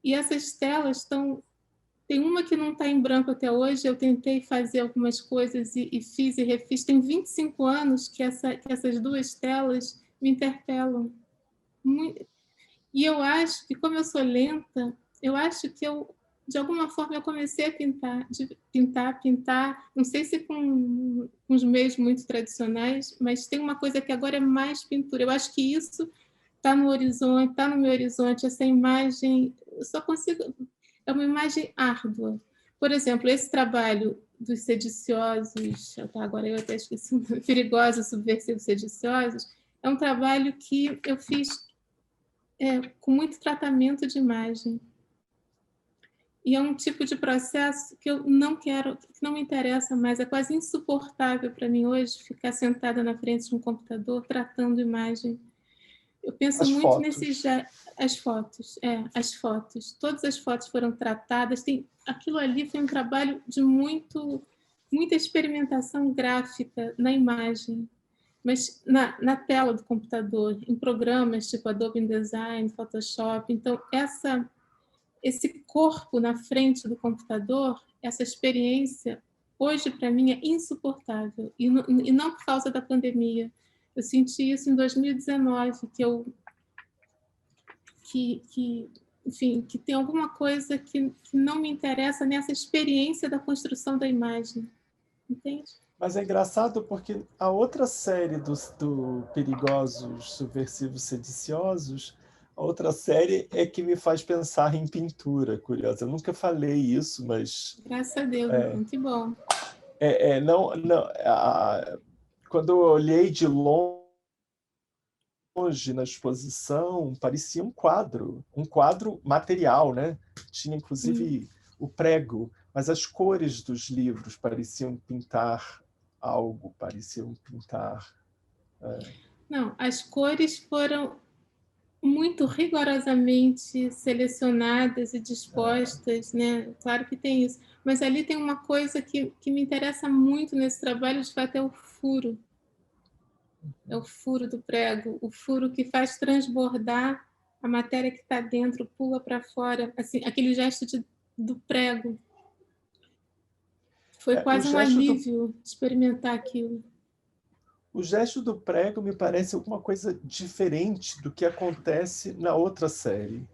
E essas telas estão Tem uma que não está em branco até hoje, eu tentei fazer algumas coisas e fiz e refiz. Tem 25 anos que essas duas telas me interpelam. E eu acho que, como eu sou lenta, eu acho que de alguma forma, eu comecei a pintar, não sei se com os meios muito tradicionais, mas tem uma coisa que agora é mais pintura. Eu acho que isso está no horizonte, está no meu horizonte, essa imagem, eu só consigo... É uma imagem árdua. Por exemplo, esse trabalho dos sediciosos, agora eu até esqueci, perigosos, subversivos, sediciosos, é um trabalho que eu fiz com muito tratamento de imagem. E é um tipo de processo que eu não quero, que não me interessa mais, é quase insuportável para mim hoje ficar sentada na frente de um computador tratando imagem. Eu penso As muito fotos. as fotos. Todas as fotos foram tratadas. Aquilo ali foi um trabalho de muita experimentação gráfica na imagem, mas na tela do computador, em programas tipo Adobe InDesign, Photoshop. Então, esse corpo na frente do computador, essa experiência, hoje, para mim, é insuportável. E não por causa da pandemia. Eu senti isso em 2019, enfim, que tem alguma coisa que não me interessa nessa experiência da construção da imagem. Entende? Mas é engraçado porque a outra série do Perigosos, Subversivos, Sediciosos, a outra série é que me faz pensar em pintura, curiosa. Eu nunca falei isso, mas... Graças a Deus, então, que bom. Não, quando eu olhei de longe na exposição, parecia um quadro material, né? Tinha inclusive o prego, mas as cores dos livros pareciam pintar algo, pareciam pintar... Não, as cores foram muito rigorosamente selecionadas e dispostas, né? Claro que tem isso, mas ali tem uma coisa que me interessa muito nesse trabalho, de fato, é o furo. É o furo do prego, o furo que faz transbordar a matéria que está dentro, pula para fora, assim, aquele gesto do prego. Foi quase um alívio experimentar aquilo. O gesto do prego me parece alguma coisa diferente do que acontece na outra série,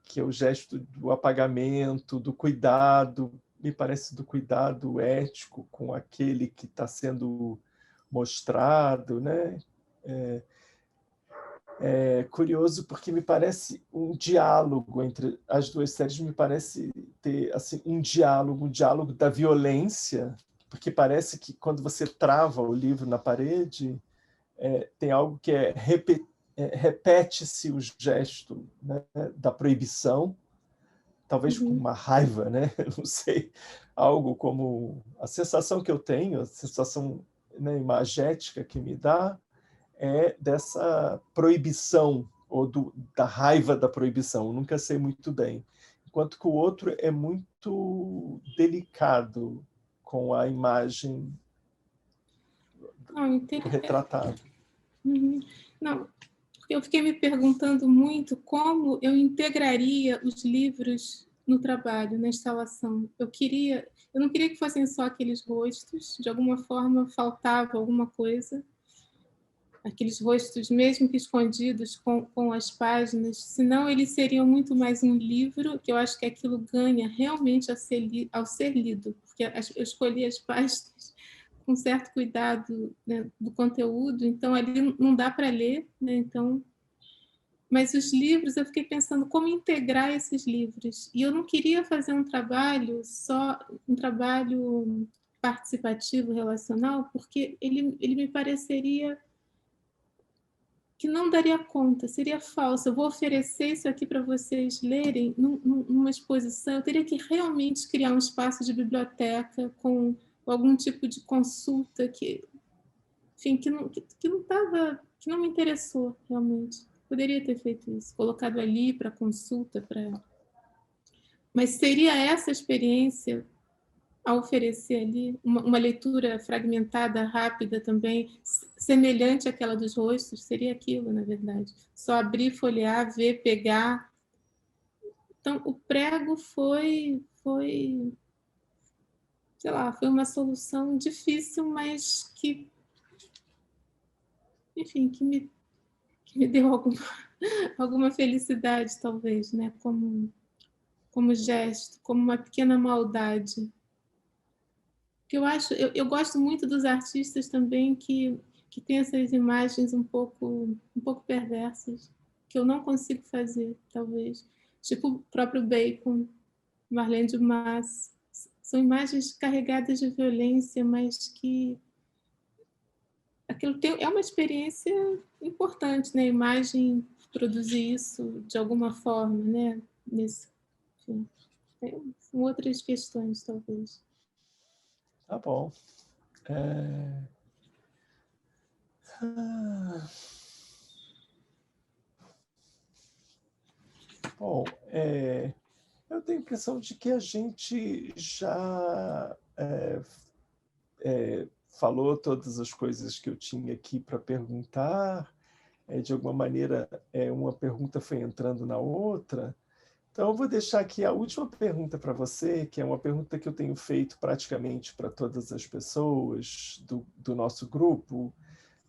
que é o gesto do apagamento, do cuidado, me parece do cuidado ético com aquele que está sendo mostrado, né? É curioso porque me parece um diálogo entre as duas séries, me parece ter assim um diálogo da violência, porque parece que quando você trava o livro na parede, tem algo que repete-se o gesto, né, da proibição, talvez com uma raiva, né? Não sei, algo como a sensação que eu tenho, a sensação, né, imagética que me dá é dessa proibição ou da raiva da proibição. Eu nunca sei muito bem. Enquanto que o outro é muito delicado com a imagem do retratado. Não, porque eu fiquei me perguntando muito como eu integraria os livros no trabalho, na instalação. Eu não queria que fossem só aqueles rostos, de alguma forma faltava alguma coisa. Aqueles rostos, mesmo que escondidos com as páginas, senão eles seriam muito mais um livro, que eu acho que aquilo ganha realmente ao ser lido, porque eu escolhi as páginas com certo cuidado, né, do conteúdo, então ali não dá para ler, né, então... Mas os livros, eu fiquei pensando como integrar esses livros, e eu não queria fazer um trabalho participativo, relacional, porque ele me pareceria que não daria conta, seria falso. Eu vou oferecer isso aqui para vocês lerem numa exposição. Eu teria que realmente criar um espaço de biblioteca com algum tipo de consulta enfim, que não me interessou realmente. Poderia ter feito isso, colocado ali para consulta, mas seria essa experiência a oferecer ali uma leitura fragmentada, rápida também, semelhante àquela dos rostos, seria aquilo, na verdade. Só abrir, folhear, ver, pegar, Então, o prego sei lá, foi uma solução difícil, mas que, enfim, que me deu alguma felicidade, talvez, né? Como gesto, como uma pequena maldade. Que eu gosto muito dos artistas também que têm essas imagens um pouco perversas, que eu não consigo fazer, talvez. Tipo o próprio Bacon, Marlene Dumas. São imagens carregadas de violência, mas que é uma experiência importante, né? A imagem produzir isso de alguma forma, né? Enfim, são outras questões, talvez. Tá bom. Ah, bom, eu tenho a impressão de que a gente já falou todas as coisas que eu tinha aqui para perguntar. De alguma maneira, uma pergunta foi entrando na outra. Então, eu vou deixar aqui a última pergunta para você, que é uma pergunta que eu tenho feito praticamente para todas as pessoas do nosso grupo,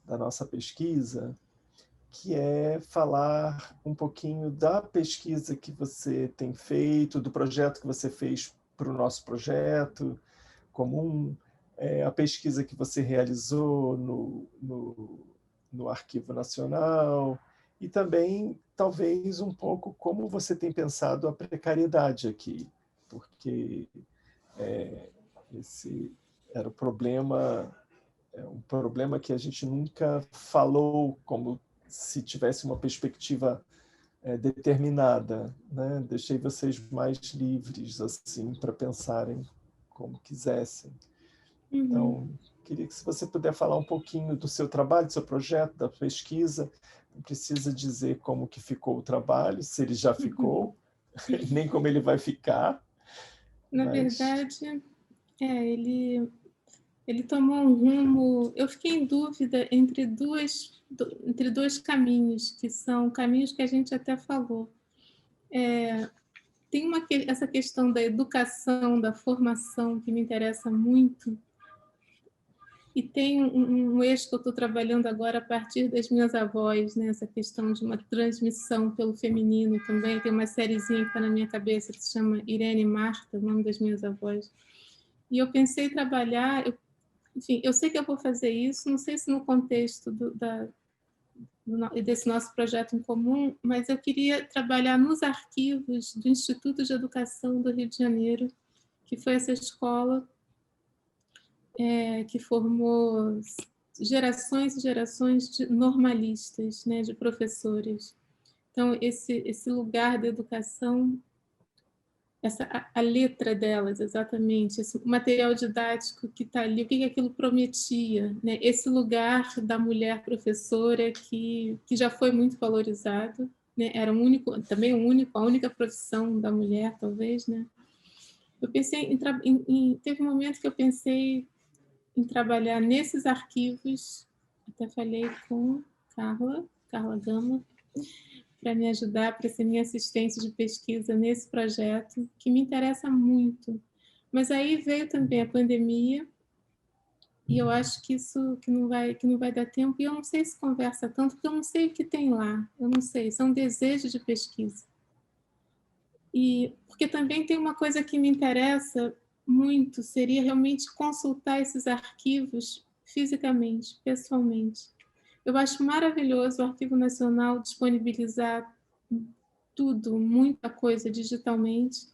da nossa pesquisa, que é falar um pouquinho da pesquisa que você tem feito, do projeto que você fez para o nosso projeto comum, a pesquisa que você realizou no Arquivo Nacional, e também, talvez, um pouco como você tem pensado a precariedade aqui, porque esse era um problema que a gente nunca falou como se tivesse uma perspectiva determinada, né? Deixei vocês mais livres assim para pensarem como quisessem. Então, queria que se você puder falar um pouquinho do seu trabalho, do seu projeto, da pesquisa. Não precisa dizer como que ficou o trabalho, se ele já ficou, nem como ele vai ficar. Na verdade, ele tomou um rumo. Eu fiquei em dúvida entre dois caminhos, que são caminhos que a gente até falou. Tem essa questão da educação, da formação, que me interessa muito, e tem um eixo que eu estou trabalhando agora a partir das minhas avós, né? Essa questão de uma transmissão pelo feminino também. Tem uma sériezinha que está na minha cabeça que se chama Irene e Marta, o nome das minhas avós. E eu pensei em trabalhar, enfim, eu sei que eu vou fazer isso, não sei se no contexto desse nosso projeto em comum, mas eu queria trabalhar nos arquivos do Instituto de Educação do Rio de Janeiro, que foi essa escola que formou gerações e gerações de normalistas, né, de professores. Então, esse lugar da educação, a letra delas, exatamente, esse material didático que está ali, o que aquilo prometia, né? Esse lugar da mulher professora que já foi muito valorizado, né? Era também a única profissão da mulher, talvez, né? Eu pensei teve um momento que eu pensei em trabalhar nesses arquivos, até falei com Carla Gama, para me ajudar, para ser minha assistente de pesquisa nesse projeto, que me interessa muito. Mas aí veio também a pandemia, e eu acho que isso que não vai dar tempo, e eu não sei se conversa tanto, porque eu não sei o que tem lá, eu não sei, são desejos de pesquisa. E porque também tem uma coisa que me interessa muito, seria realmente consultar esses arquivos fisicamente, pessoalmente. Eu acho maravilhoso o Arquivo Nacional disponibilizar tudo, muita coisa digitalmente,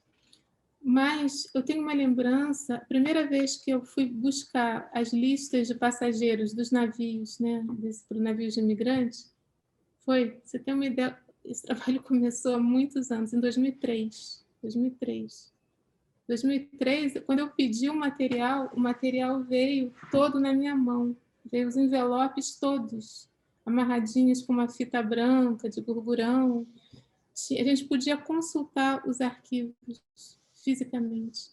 mas eu tenho uma lembrança, a primeira vez que eu fui buscar as listas de passageiros dos navios, né, para o navio de imigrantes, você tem uma ideia, esse trabalho começou há muitos anos, em 2003. 2003, quando eu pedi o material veio todo na minha mão, veio os envelopes todos, amarradinhos com uma fita branca de gorgurão. A gente podia consultar os arquivos fisicamente.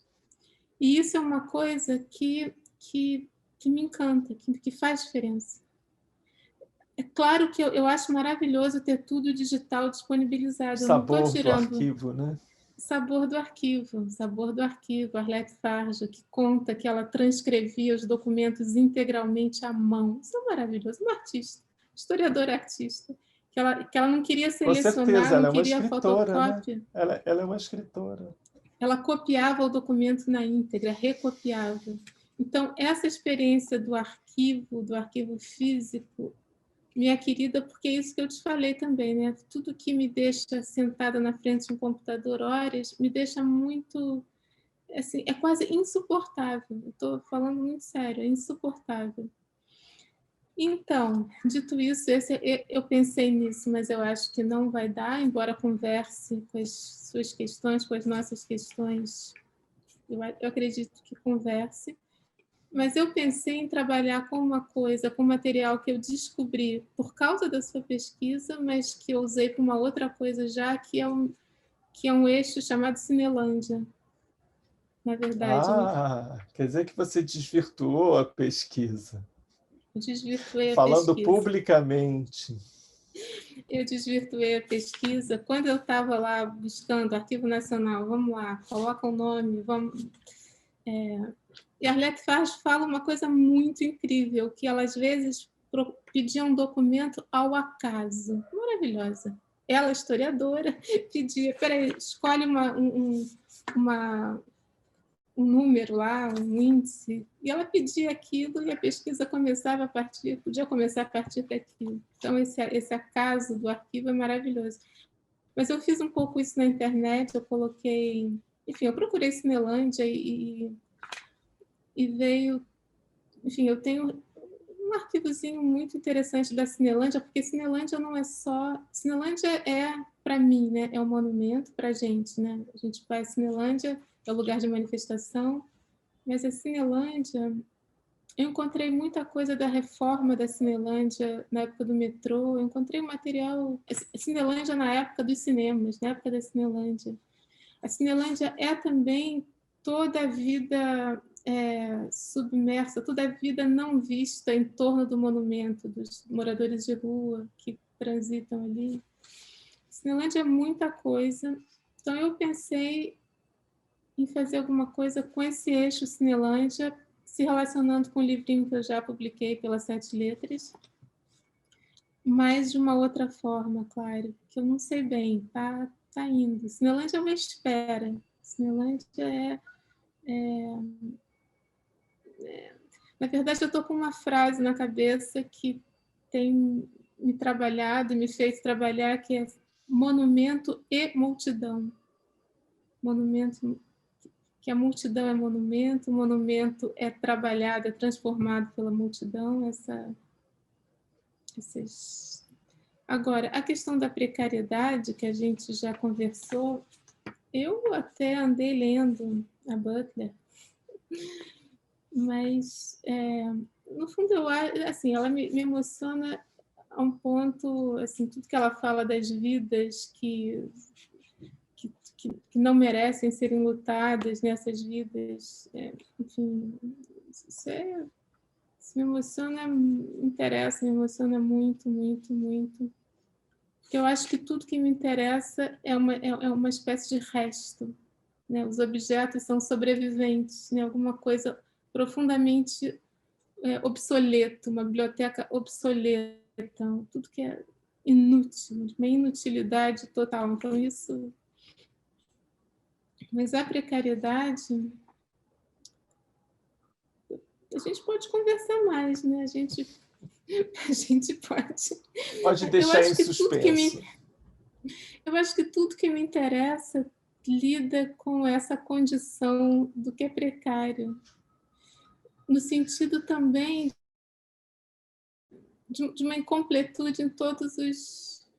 E isso é uma coisa que me encanta, que faz diferença. É claro que eu acho maravilhoso ter tudo digital disponibilizado. Eu não estou Sabor do tirando. arquivo, né? Sabor do Arquivo, Arlete Farja, que conta que ela transcrevia os documentos integralmente à mão. Isso é maravilhoso, uma artista, historiadora artista, que ela não queria Com selecionar, certeza, não ela é uma queria escritora, né? fotocópia. Ela é uma escritora. Ela copiava o documento na íntegra, recopiava. Então, essa experiência do arquivo físico, minha querida, porque é isso que eu te falei também, né? Tudo que me deixa sentada na frente de um computador horas me deixa muito, assim, é quase insuportável. Estou falando muito sério, é insuportável. Então, dito isso, eu pensei nisso, mas eu acho que não vai dar, embora converse com as suas questões, com as nossas questões. Eu acredito que converse. Mas eu pensei em trabalhar com uma coisa, com material que eu descobri por causa da sua pesquisa, mas que eu usei para uma outra coisa já, que é um eixo chamado Cinelândia, na verdade. Quer dizer que você desvirtuou a pesquisa. Eu desvirtuei a Falando pesquisa. publicamente. Eu desvirtuei a pesquisa. Quando eu estava lá buscando Arquivo Nacional, vamos lá, coloca o nome, vamos... E a Arlete Farge fala uma coisa muito incrível, que ela às vezes pedia um documento ao acaso. Maravilhosa. Ela, historiadora, pedia, peraí, escolhe um número lá, um índice, e ela pedia aquilo e a pesquisa podia começar a partir daquilo. Então, esse acaso do arquivo é maravilhoso. Mas eu fiz um pouco isso na internet, eu coloquei... Enfim, eu procurei Cinelândia e veio... Enfim, eu tenho um arquivozinho muito interessante da Cinelândia, porque Cinelândia não é só... Cinelândia é, para mim, né, é um monumento para a gente, né? A gente vai à Cinelândia, é o lugar de manifestação, mas a Cinelândia... Eu encontrei muita coisa da reforma da Cinelândia na época do metrô, eu encontrei material... A Cinelândia na época dos cinemas, na época da Cinelândia. A Cinelândia é também toda a vida submersa, toda a vida não vista em torno do monumento, dos moradores de rua que transitam ali. A Cinelândia é muita coisa. Então, eu pensei em fazer alguma coisa com esse eixo Cinelândia, se relacionando com o livrinho que eu já publiquei pelas 7 Letras, mas de uma outra forma, claro, que eu não sei bem, tá indo. Cinelândia é uma espera. Cinelândia na verdade, eu estou com uma frase na cabeça que tem me trabalhado e me feito trabalhar, que é monumento e multidão. Monumento, que a multidão é monumento, o monumento é trabalhado, é transformado pela multidão. Agora, a questão da precariedade, que a gente já conversou, eu até andei lendo a Butler, mas, no fundo, assim, ela me emociona a um ponto, assim, tudo que ela fala das vidas que não merecem serem lutadas nessas vidas, enfim, isso me emociona, me interessa, me emociona muito, muito, muito. Porque eu acho que tudo que me interessa é uma espécie de resto, né? Os objetos são sobreviventes, né? Alguma coisa profundamente obsoleto, uma biblioteca obsoleta, tudo que é inútil, uma inutilidade total. Então, isso... Mas a precariedade, a gente pode conversar mais, né? A gente pode... Pode Eu deixar acho em que suspenso. tudo que me interessa lida com essa condição do que é precário, no sentido também de uma incompletude em todos os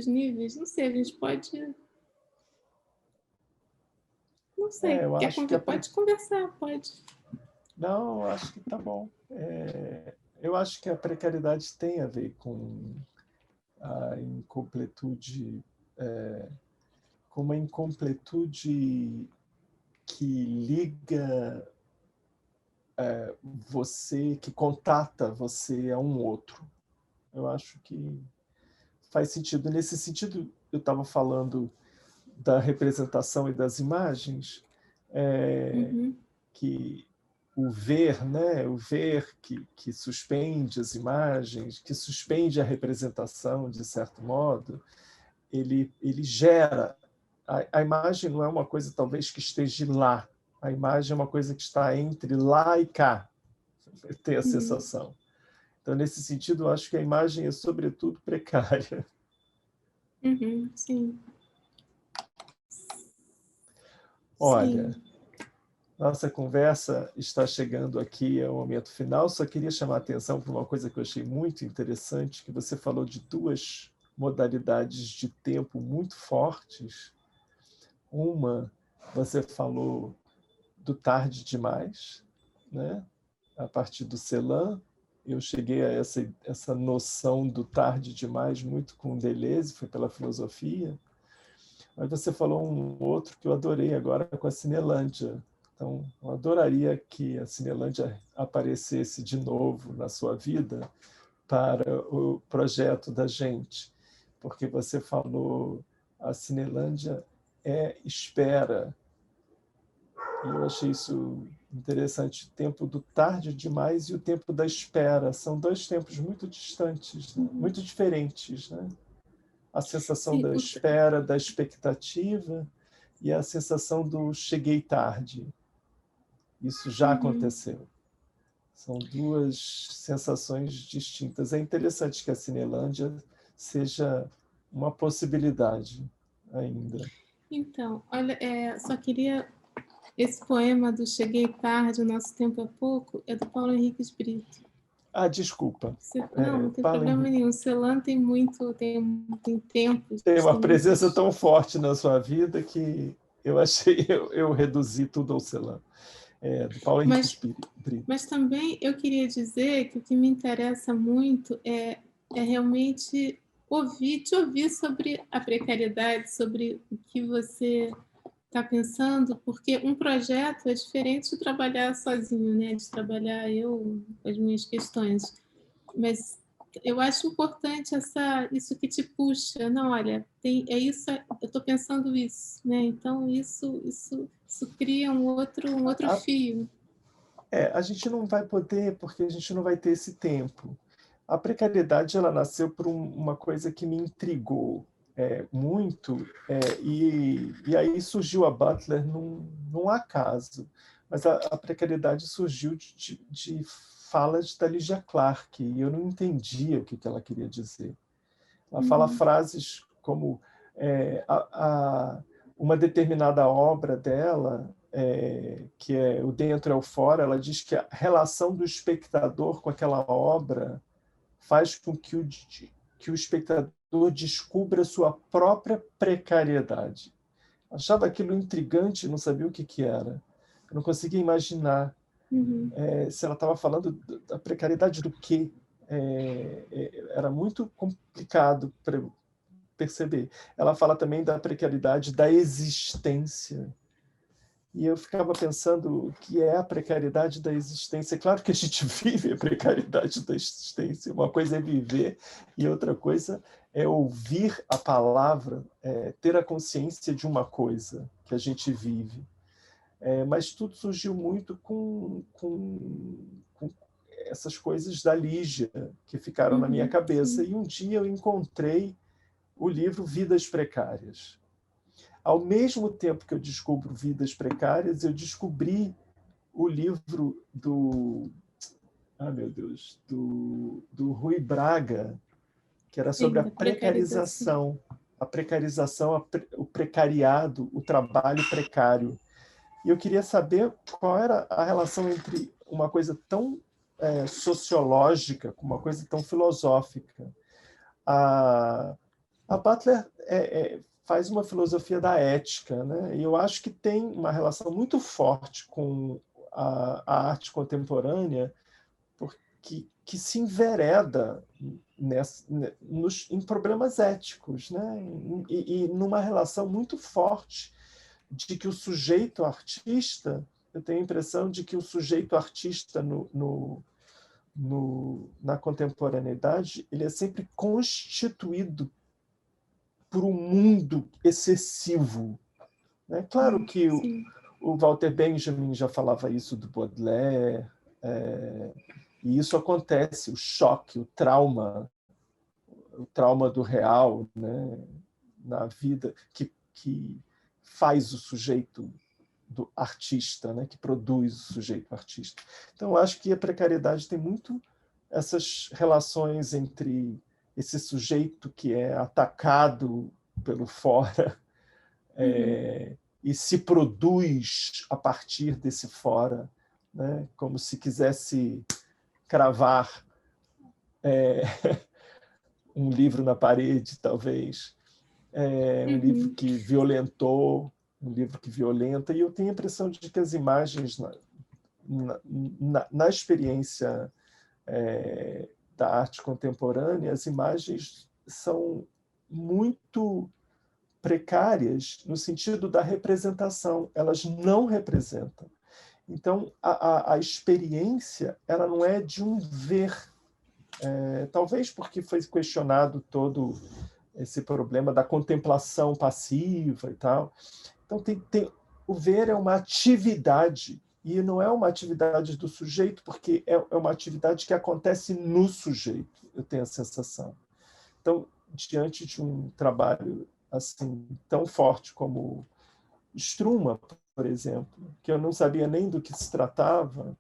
níveis. Não sei, a gente pode... Não sei, Eu acho que pode conversar, pode. Não, eu acho que tá bom. Eu acho que a precariedade tem a ver com a incompletude, com uma incompletude que liga você, que contata você a um outro. Eu acho que faz sentido. Nesse sentido, eu estava falando da representação e das imagens, que o ver, né? O ver que suspende as imagens, que suspende a representação, de certo modo, ele gera. A imagem não é uma coisa, talvez, que esteja lá. A imagem é uma coisa que está entre lá e cá. Eu tenho a sensação. Então, nesse sentido, eu acho que a imagem é, sobretudo, precária. Sim. Olha, Sim. nossa conversa está chegando aqui ao momento final. Só queria chamar a atenção para uma coisa que eu achei muito interessante, que você falou de duas modalidades de tempo muito fortes. Uma, você falou do tarde demais, né? A partir do Celan, eu cheguei a essa noção do tarde demais muito com Deleuze, foi pela filosofia. Mas você falou um outro que eu adorei agora com a Cinelândia. Então, eu adoraria que a Cinelândia aparecesse de novo na sua vida para o projeto da gente, porque você falou a Cinelândia é espera. E eu achei isso interessante. O tempo do tarde demais e o tempo da espera são dois tempos muito distantes, né? Muito diferentes, né? A sensação da espera, da expectativa, e a sensação do cheguei tarde. Isso já aconteceu. São duas sensações distintas. É interessante que a Cinelândia seja uma possibilidade ainda. Então, olha, só queria... Esse poema do Cheguei Tarde, O Nosso Tempo é Pouco, é do Paulo Henrique de Brito. Desculpa. Não tem problema nenhum. Celan tem tempos. Tem uma presença tão forte na sua vida que eu reduzi tudo ao Celan. Do Paulo Henrique Brito. Mas também eu queria dizer que o que me interessa muito é realmente te ouvir sobre a precariedade, sobre o que você está pensando, porque um projeto é diferente de trabalhar sozinho, né? De trabalhar eu com as minhas questões. Mas eu acho importante isso que te puxa. Não, olha, é isso, eu estou pensando isso, né? Então isso cria um outro fio. A gente não vai poder, porque a gente não vai ter esse tempo. A precariedade, ela nasceu por uma coisa que me intrigou muito, e aí surgiu a Butler num acaso. Mas a precariedade surgiu de falas da Lygia Clark, e eu não entendia o que ela queria dizer. Ela fala frases como uma determinada obra dela, que é O Dentro é o Fora, ela diz que a relação do espectador com aquela obra faz com que o espectador descubra sua própria precariedade. Achava aquilo intrigante, não sabia o que era. Eu não conseguia imaginar se ela estava falando da precariedade do quê. Era muito complicado para perceber. Ela fala também da precariedade da existência. E eu ficava pensando o que é a precariedade da existência. Claro que a gente vive a precariedade da existência. Uma coisa é viver e outra coisa é ouvir a palavra, ter a consciência de uma coisa que a gente vive. Mas tudo surgiu muito com essas coisas da Lígia que ficaram na minha cabeça. E um dia eu encontrei o livro Vidas Precárias. Ao mesmo tempo que eu descubro Vidas Precárias, eu descobri o livro do Rui Braga, que era sobre a precarização, o precariado, o trabalho precário. E eu queria saber qual era a relação entre uma coisa tão sociológica com uma coisa tão filosófica. A Butler faz uma filosofia da ética, né? E eu acho que tem uma relação muito forte com a arte contemporânea, porque que se envereda em problemas éticos, né? E numa relação muito forte de que o sujeito artista, eu tenho a impressão de que o sujeito artista na contemporaneidade, ele é sempre constituído por um mundo excessivo, né? Claro que o Walter Benjamin já falava isso do Baudelaire, e isso acontece, o choque, o trauma do real, né, na vida, que faz o sujeito do artista, né, que produz o sujeito artista. Então, eu acho que a precariedade tem muito essas relações entre esse sujeito que é atacado pelo fora e se produz a partir desse fora, né, como se quisesse cravar um livro na parede, talvez, um livro que violentou, um livro que violenta, e eu tenho a impressão de que as imagens na experiência da arte contemporânea, as imagens são muito precárias no sentido da representação, elas não representam. Então, a experiência ela não é de um ver, talvez porque foi questionado todo esse problema da contemplação passiva e tal. Então, o ver é uma atividade, e não é uma atividade do sujeito, porque é uma atividade que acontece no sujeito, eu tenho a sensação. Então, diante de um trabalho assim tão forte como Struma, por exemplo, que eu não sabia nem do que se tratava,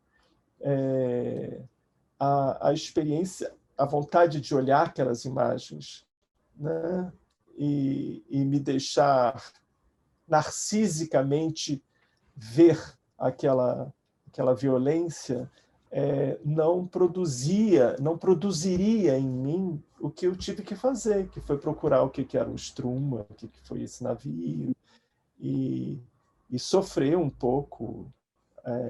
a experiência, a vontade de olhar aquelas imagens, né, e me deixar narcisicamente ver aquela violência, não produziria em mim o que eu tive que fazer, que foi procurar o que era o Struma, o que foi esse navio, e sofrer um pouco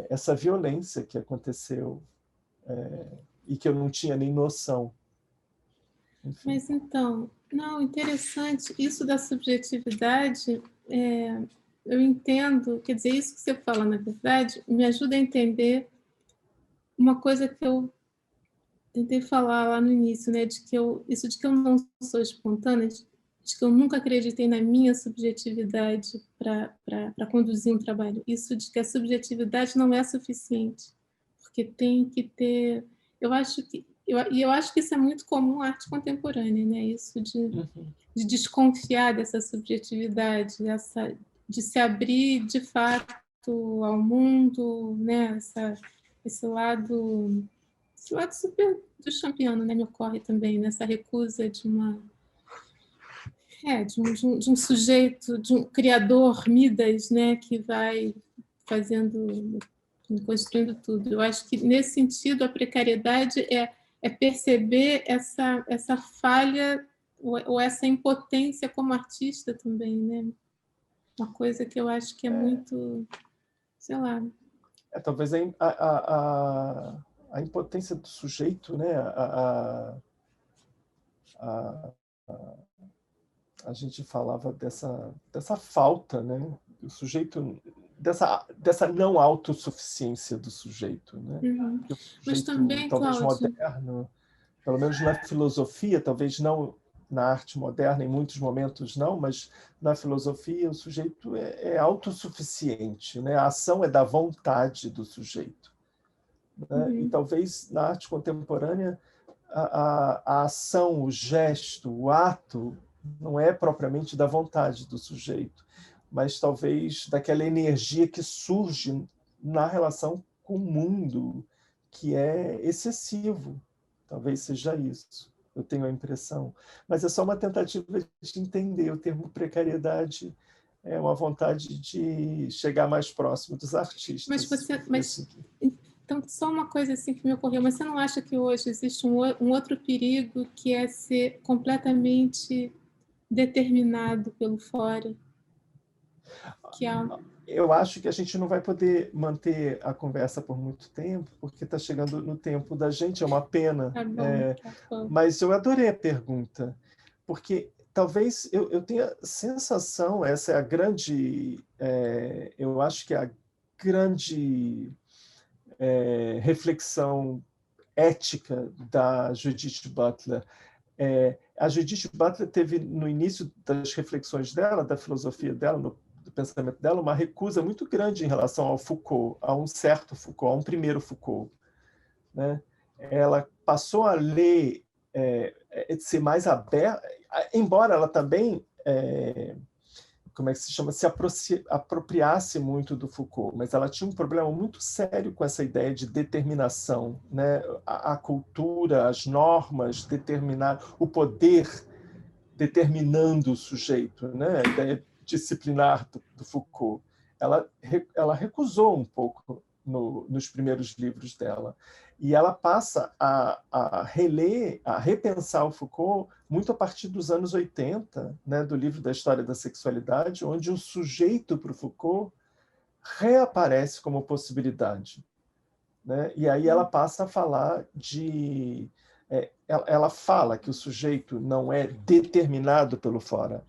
essa violência que aconteceu e que eu não tinha nem noção. Enfim. Mas então, não, interessante, isso da subjetividade, eu entendo, quer dizer, isso que você fala, na verdade, me ajuda a entender uma coisa que eu tentei falar lá no início, né, de que eu não sou espontânea, de que eu nunca acreditei na minha subjetividade para conduzir um trabalho. Isso de que a subjetividade não é suficiente, porque tem que ter. Eu acho que isso é muito comum à arte contemporânea, né? Isso de desconfiar dessa subjetividade, de se abrir de fato ao mundo, né? Esse lado super do Champiano, né, me ocorre também, nessa recusa de um sujeito, de um criador Midas, né, que vai construindo tudo. Eu acho que, nesse sentido, a precariedade é perceber essa falha ou essa impotência como artista também, né? Uma coisa que eu acho que é muito, sei lá. Talvez a impotência do sujeito, né? A gente falava dessa falta, né? O sujeito, dessa não autossuficiência do sujeito, né? O sujeito, mas também, talvez Cláudio, moderno, pelo menos na filosofia, talvez não na arte moderna, em muitos momentos não, mas na filosofia o sujeito é autossuficiente, né? A ação é da vontade do sujeito, né? E talvez na arte contemporânea a ação, o gesto, o ato não é propriamente da vontade do sujeito, mas talvez daquela energia que surge na relação com o mundo, que é excessivo. Talvez seja isso, eu tenho a impressão. Mas é só uma tentativa de entender. O termo precariedade é uma vontade de chegar mais próximo dos artistas. Então, só uma coisa assim que me ocorreu, mas você não acha que hoje existe um outro perigo, que é ser completamente determinado pelo fora? Eu acho que a gente não vai poder manter a conversa por muito tempo, porque está chegando no tempo da gente, é uma pena. Tá bom, tá bom. Mas eu adorei a pergunta, porque talvez eu tenha a sensação, essa é a grande, eu acho que é a grande reflexão ética da Judith Butler, A Judith Butler teve, no início das reflexões dela, da filosofia dela, do pensamento dela, uma recusa muito grande em relação ao Foucault, a um certo Foucault, a um primeiro Foucault, né? Ela passou a ler, ser mais aberta, embora ela também, como é que se chama, se apropriasse muito do Foucault, mas ela tinha um problema muito sério com essa ideia de determinação, né? A cultura, as normas, determinar o poder determinando o sujeito, né? A ideia disciplinar do Foucault. Ela recusou um pouco nos primeiros livros dela. E ela passa a reler, a repensar o Foucault muito a partir dos anos 80, né, do livro da História da Sexualidade, onde o sujeito para o Foucault reaparece como possibilidade, né? E aí ela passa a falar de... ela fala que o sujeito não é determinado pelo fora.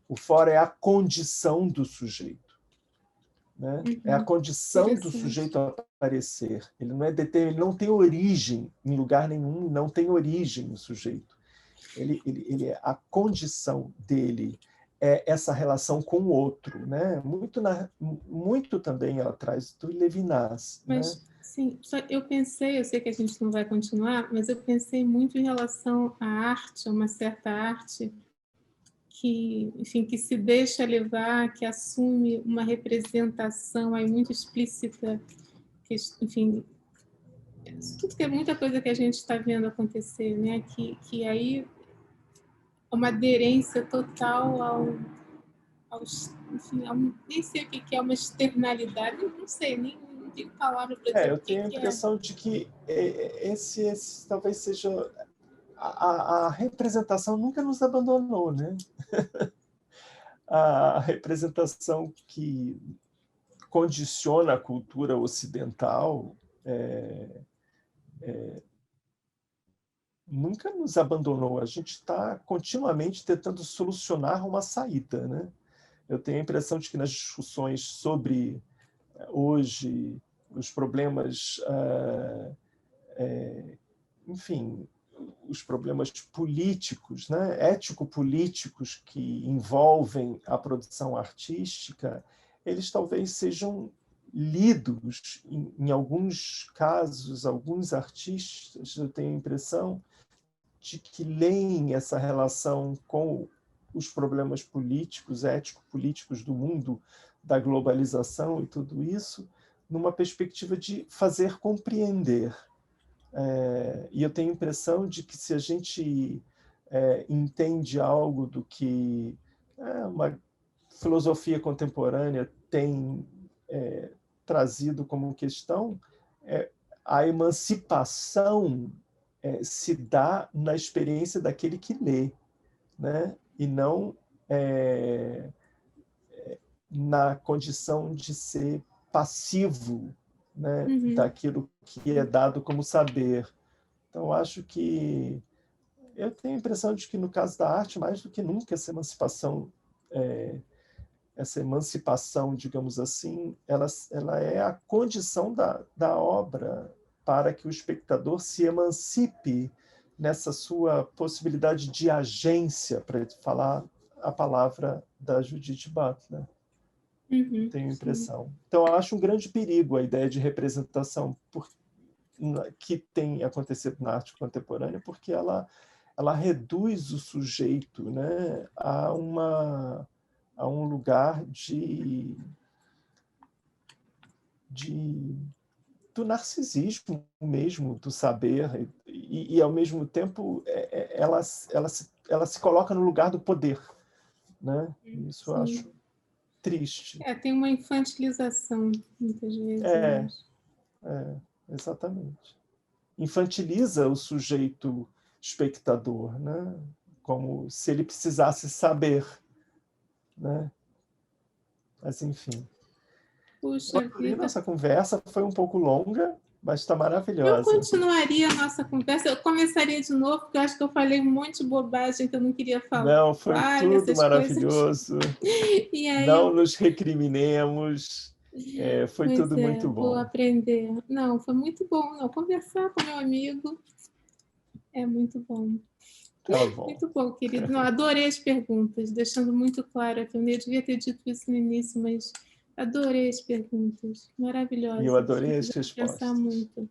O fora é a condição do sujeito. Né? É a condição do sujeito aparecer. Ele não ele não tem origem em lugar nenhum, não tem origem o sujeito. Ele é a condição dele, é essa relação com o outro, né? Muito também ela traz do Levinas. Mas, né? sim, eu sei que a gente não vai continuar, mas eu pensei muito em relação à arte, a uma certa arte que, enfim, que se deixa levar, que assume uma representação aí muito explícita, que, enfim, tudo que é muita coisa que a gente está vendo acontecer, né? Que aí é uma aderência total enfim, nem sei o que é uma externalidade, eu não sei, nem não tenho palavra para dizer Eu tenho a impressão de que esse talvez seja a representação nunca nos abandonou, né? A representação que condiciona a cultura ocidental nunca nos abandonou. A gente está continuamente tentando solucionar uma saída, né? Eu tenho a impressão de que nas discussões sobre hoje os problemas, enfim, os problemas políticos, né, ético-políticos que envolvem a produção artística, eles talvez sejam lidos, em alguns casos, alguns artistas, eu tenho a impressão de que leem essa relação com os problemas políticos, ético-políticos do mundo, da globalização e tudo isso, numa perspectiva de fazer compreender. E eu tenho a impressão de que se a gente entende algo do que uma filosofia contemporânea tem trazido como questão, a emancipação se dá na experiência daquele que lê, né? E não na condição de ser passivo, né? Daquilo que é dado como saber. Então, acho que eu tenho a impressão de que, no caso da arte, mais do que nunca, essa emancipação, digamos assim, ela é a condição da obra para que o espectador se emancipe nessa sua possibilidade de agência, para falar a palavra da Judith Butler. Tenho a impressão. Então, eu acho um grande perigo a ideia de representação que tem acontecido na arte contemporânea, porque ela reduz o sujeito, né, a um lugar do narcisismo mesmo, do saber, e ao mesmo tempo ela se coloca no lugar do poder, né? Isso eu acho triste. Tem uma infantilização, muitas vezes. Exatamente. Infantiliza o sujeito espectador, né? Como se ele precisasse saber, né? Mas, enfim. Puxa vida. Nossa conversa foi um pouco longa, mas está maravilhosa. Eu continuaria a nossa conversa, eu começaria de novo, porque eu acho que eu falei um monte de bobagem que eu não queria falar. Não, foi tudo maravilhoso. E aí, não nos recriminemos. Foi tudo muito bom. Vou aprender. Não, foi muito bom. Não, conversar com meu amigo é muito bom. Tá bom. Muito bom, querido. Não, adorei as perguntas, deixando muito claro aqui. Eu nem devia ter dito isso no início, mas adorei as perguntas. Maravilhosas. E eu adorei Me as fizeram pensar respostas. muito.